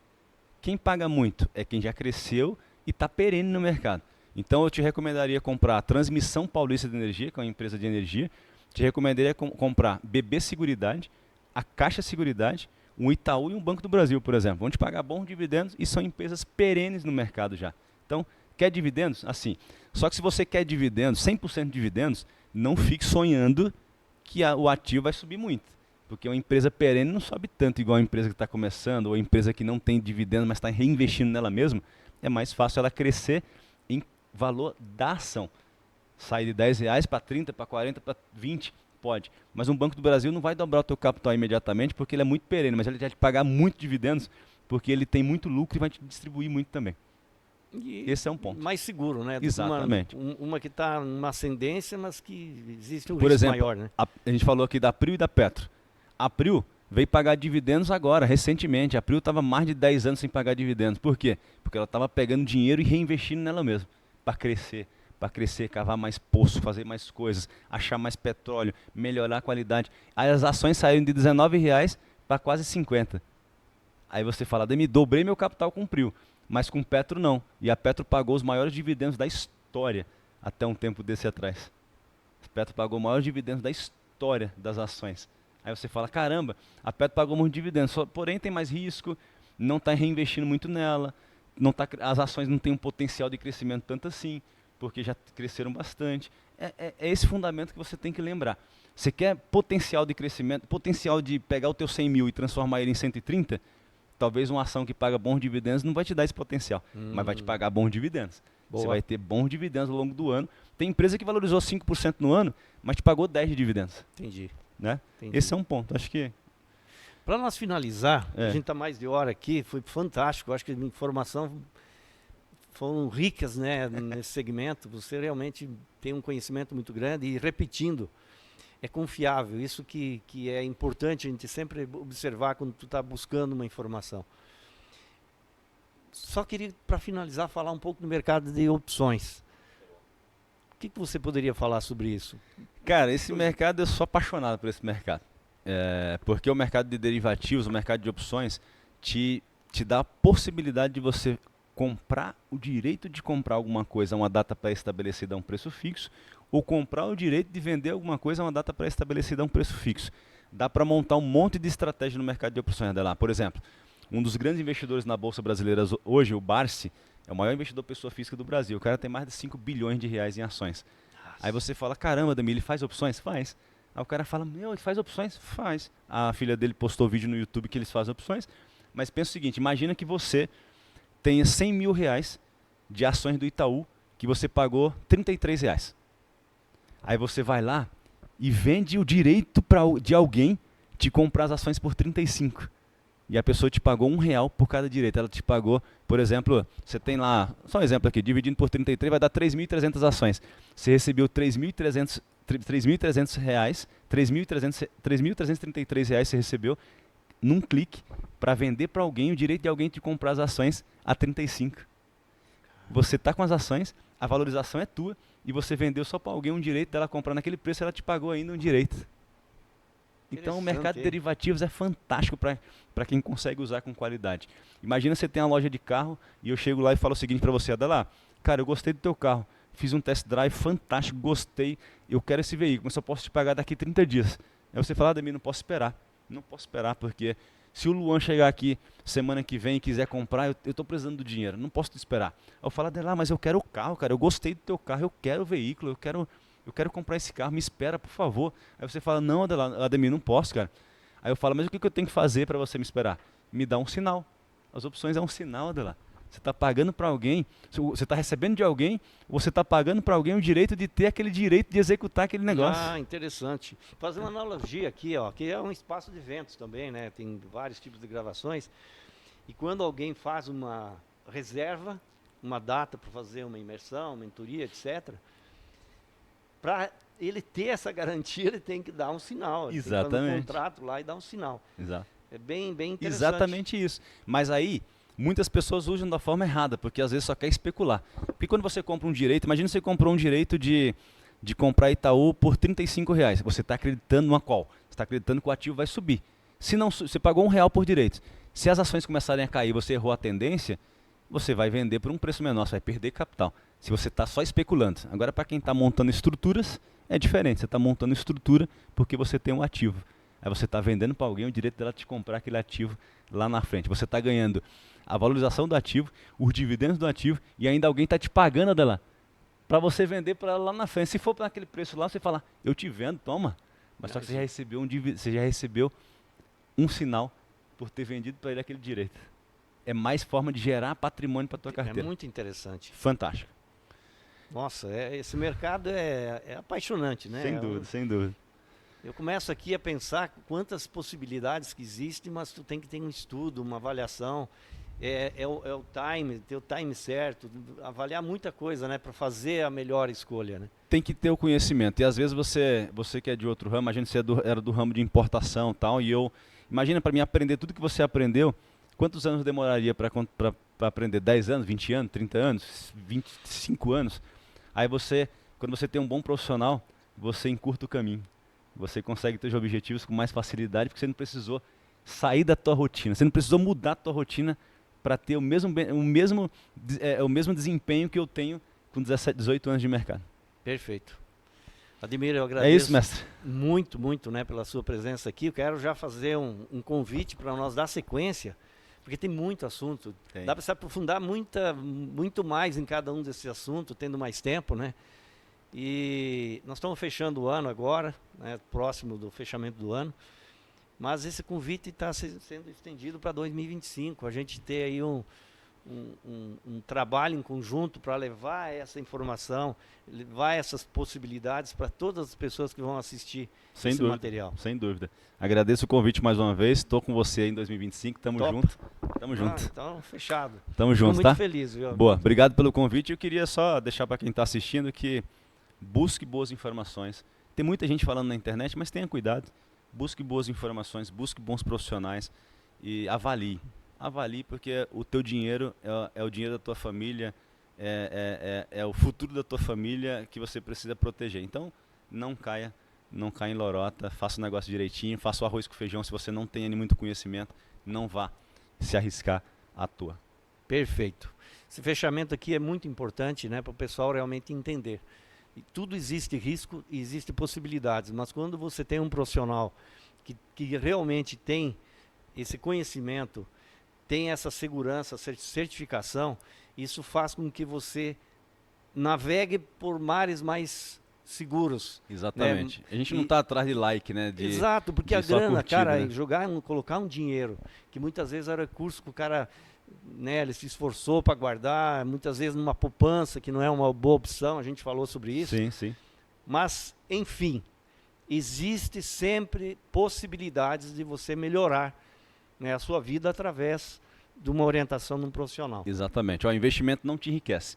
B: Quem paga muito é quem já cresceu e está perene no mercado. Então eu te recomendaria comprar a Transmissão Paulista de Energia, que é uma empresa de energia. Te recomendaria comprar BB Seguridade, a Caixa Seguridade, um Itaú e um Banco do Brasil, por exemplo. Vão te pagar bons dividendos e são empresas perenes no mercado já. Então, quer dividendos? Assim. Só que se você quer dividendos, 100% de dividendos, não fique sonhando que o ativo vai subir muito. Porque uma empresa perene não sobe tanto igual a empresa que está começando, ou a empresa que não tem dividendos, mas está reinvestindo nela mesma. É mais fácil ela crescer em valor da ação. Sair de R$10 para 30, para 40, para 20, pode. Mas um Banco do Brasil não vai dobrar o teu capital imediatamente porque ele é muito perene, mas ele vai te pagar muito dividendos porque ele tem muito lucro e vai te distribuir muito também.
A: E
B: esse é um ponto.
A: Mais seguro, né?
B: Exatamente.
A: Uma que está numa ascendência, mas que existe um
B: Por
A: risco
B: exemplo,
A: maior, né?
B: A gente falou aqui da Prio e da Petro. A Prio veio pagar dividendos agora, recentemente. A Prio estava mais de 10 anos sem pagar dividendos. Por quê? Porque ela estava pegando dinheiro e reinvestindo nela mesma para crescer, cavar mais poço, fazer mais coisas, achar mais petróleo, melhorar a qualidade. Aí as ações saíram de R$19 para quase 50. Aí você fala, Ademir, dobrei meu capital com Prio, mas com Petro não. E a Petro pagou os maiores dividendos da história até um tempo desse atrás. A Petro pagou os maiores dividendos da história das ações. Aí você fala, caramba, a Petro pagou muitos dividendos, porém tem mais risco, não está reinvestindo muito nela, as ações não têm um potencial de crescimento tanto assim, porque já cresceram bastante. É esse fundamento que você tem que lembrar. Você quer potencial de crescimento, potencial de pegar o teu 100 mil e transformar ele em 130? Talvez uma ação que paga bons dividendos não vai te dar esse potencial, mas vai te pagar bons dividendos.
A: Boa.
B: Você vai ter bons dividendos ao longo do ano. Tem empresa que valorizou 5% no ano, mas te pagou 10 de dividendos.
A: Entendi.
B: Né?
A: Entendi.
B: Esse é um ponto. Acho que
A: Para nós finalizar,
B: É.
A: a gente está mais de hora aqui, foi fantástico. Acho que a informação foram ricas, né, nesse segmento. Você realmente tem um conhecimento muito grande e, repetindo, é confiável. Isso que é importante a gente sempre observar quando tu está buscando uma informação. Só queria, para finalizar, falar um pouco do mercado de opções. O que você poderia falar sobre isso?
B: Cara, esse mercado, eu sou apaixonado por esse mercado. Porque o mercado de derivativos, o mercado de opções, te dá a possibilidade de você comprar o direito de comprar alguma coisa a uma data pré-estabelecida a um preço fixo, ou comprar o direito de vender alguma coisa a uma data pré-estabelecida a um preço fixo. Dá para montar um monte de estratégia no mercado de opções dela. Por exemplo, um dos grandes investidores na Bolsa Brasileira hoje, o Barsi, é o maior investidor pessoa física do Brasil. O cara tem mais de 5 bilhões de reais em ações. Aí você fala, caramba, Ademir, ele faz opções? Faz. Aí o cara fala, meu, ele faz opções? Faz. A filha dele postou vídeo no YouTube que eles fazem opções. Mas pensa o seguinte, imagina que você tenha 100 mil reais de ações do Itaú que você pagou R$33. Aí você vai lá e vende o direito de alguém te comprar as ações por 35. e a pessoa te pagou R$ 1 por cada direito. Ela te pagou, por exemplo, você tem lá, só um exemplo aqui, dividindo por 33 vai dar 3.300 ações. Você recebeu 3.300 reais, 3.333 reais você recebeu num clique para vender para alguém o direito de alguém te comprar as ações a 35. Você está com as ações, a valorização é tua e você vendeu só para alguém um direito dela comprar naquele preço, ela te pagou ainda um direito. Então o mercado de derivativos é fantástico para quem consegue usar com qualidade. Imagina você tem uma loja de carro e eu chego lá e falo o seguinte para você, Adalar, cara, eu gostei do teu carro, fiz um test drive fantástico, gostei, eu quero esse veículo, mas só posso te pagar daqui 30 dias. Aí você fala, Ademir, não posso esperar. Não posso esperar, porque se o Luan chegar aqui semana que vem e quiser comprar, eu estou precisando do dinheiro, não posso te esperar. Aí eu falo, Adalar, mas eu quero o carro, cara, eu gostei do teu carro, eu quero o veículo, eu quero comprar esse carro, me espera, por favor. Aí você fala, não, Ademir, não posso, cara. Aí eu falo, mas o que eu tenho que fazer para você me esperar? Me dá um sinal. As opções é um sinal, Ademir. Você está pagando para alguém, você está recebendo de alguém, você está pagando para alguém o direito de ter aquele direito de executar aquele negócio.
A: Ah, interessante. Fazer uma analogia aqui, ó, que é um espaço de eventos também, né? Tem vários tipos de gravações. E quando alguém faz uma reserva, uma data para fazer uma imersão, mentoria, etc., para ele ter essa garantia, ele tem que dar um sinal. Ele
B: Exatamente.
A: tem que fazer um contrato lá e dar um sinal.
B: Exato.
A: É bem interessante.
B: Exatamente isso. Mas aí, muitas pessoas usam da forma errada, porque às vezes só quer especular. Porque quando você compra um direito, imagina você comprou um direito de comprar Itaú por R$ 35. Você está acreditando numa call. Você está acreditando que o ativo vai subir. Se não, você pagou R$ 1 por direito. Se as ações começarem a cair, você errou a tendência, você vai vender por um preço menor, você vai perder capital. Se você está só especulando. Agora, para quem está montando estruturas, é diferente. Você está montando estrutura porque você tem um ativo. Aí você está vendendo para alguém o direito dela te comprar aquele ativo lá na frente. Você está ganhando a valorização do ativo, os dividendos do ativo e ainda alguém está te pagando dela para você vender para ela lá na frente. Se for para aquele preço lá, você fala, eu te vendo, toma. Mas só que você já recebeu um sinal por ter vendido para ele aquele direito. É mais forma de gerar patrimônio para a tua carteira.
A: É muito interessante.
B: Fantástico.
A: Nossa, esse mercado é apaixonante, né?
B: Sem dúvida, sem dúvida.
A: Eu começo aqui a pensar quantas possibilidades que existem, mas tu tem que ter um estudo, uma avaliação, o time, ter o time certo, avaliar muita coisa, né, para fazer a melhor escolha, né?
B: Tem que ter o conhecimento. E às vezes você que é de outro ramo, imagina você era do ramo de importação, tal, e imagina para mim aprender tudo que você aprendeu, quantos anos demoraria para aprender? 10 anos, 20 anos, 30 anos, 25 anos? Aí quando você tem um bom profissional, você encurta o caminho. Você consegue ter os objetivos com mais facilidade, porque você não precisou sair da tua rotina. Você não precisou mudar a tua rotina para ter o mesmo desempenho que eu tenho com 17, 18 anos de mercado.
A: Perfeito. Ademir, eu agradeço.
B: É isso, mestre.
A: Muito, muito, né, pela sua presença aqui. Eu quero já fazer um convite para nós dar sequência, porque tem muito assunto.
B: Tem.
A: Dá para se aprofundar muito mais em cada um desses assuntos, tendo mais tempo, né? E nós estamos fechando o ano agora, né, próximo do fechamento do ano, mas esse convite está sendo estendido para 2025. A gente ter aí um trabalho em conjunto para levar essa informação, levar essas possibilidades para todas as pessoas que vão assistir esse material.
B: Sem dúvida. Agradeço o convite mais uma vez. Estou com você aí em 2025. Tamo junto. Tamo junto.
A: Então, fechado.
B: Tamo junto,
A: tá? Muito feliz, viu?
B: Boa. Obrigado pelo convite. Eu queria só deixar para quem está assistindo que busque boas informações. Tem muita gente falando na internet, mas tenha cuidado. Busque boas informações, busque bons profissionais e avalie. Avalie, porque o teu dinheiro é o dinheiro da tua família, é o futuro da tua família que você precisa proteger. Então, não caia em lorota, faça o negócio direitinho, faça o arroz com feijão. Se você não tem muito conhecimento, não vá se arriscar à toa.
A: Perfeito. Esse fechamento aqui é muito importante, né, para o pessoal realmente entender. E tudo existe risco e existe possibilidades, mas quando você tem um profissional que realmente tem esse conhecimento, tem essa segurança, certificação, isso faz com que você navegue por mares mais seguros.
B: Exatamente.
A: Né?
B: A gente não está atrás de like, né?
A: Exato, porque a
B: só
A: grana,
B: curtida,
A: cara,
B: né?
A: colocar um dinheiro, que muitas vezes era recurso que o cara, né, ele se esforçou para guardar, muitas vezes numa poupança, que não é uma boa opção, a gente falou sobre isso.
B: Sim, sim.
A: Mas, enfim, existe sempre possibilidades de você melhorar né, a sua vida através de uma orientação de um profissional.
B: Exatamente. Ó, investimento não te enriquece.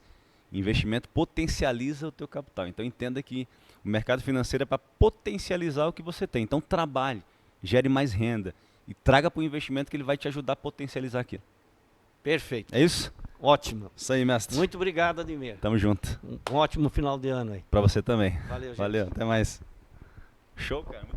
B: Investimento potencializa o teu capital. Então entenda que o mercado financeiro é para potencializar o que você tem. Então trabalhe, gere mais renda e traga para o investimento que ele vai te ajudar a potencializar aquilo.
A: Perfeito.
B: É isso?
A: Ótimo.
B: Isso aí, mestre.
A: Muito obrigado, Ademir.
B: Tamo junto.
A: Um ótimo final de ano aí.
B: Para você também.
A: Valeu, gente.
B: Valeu, até mais. Show, cara.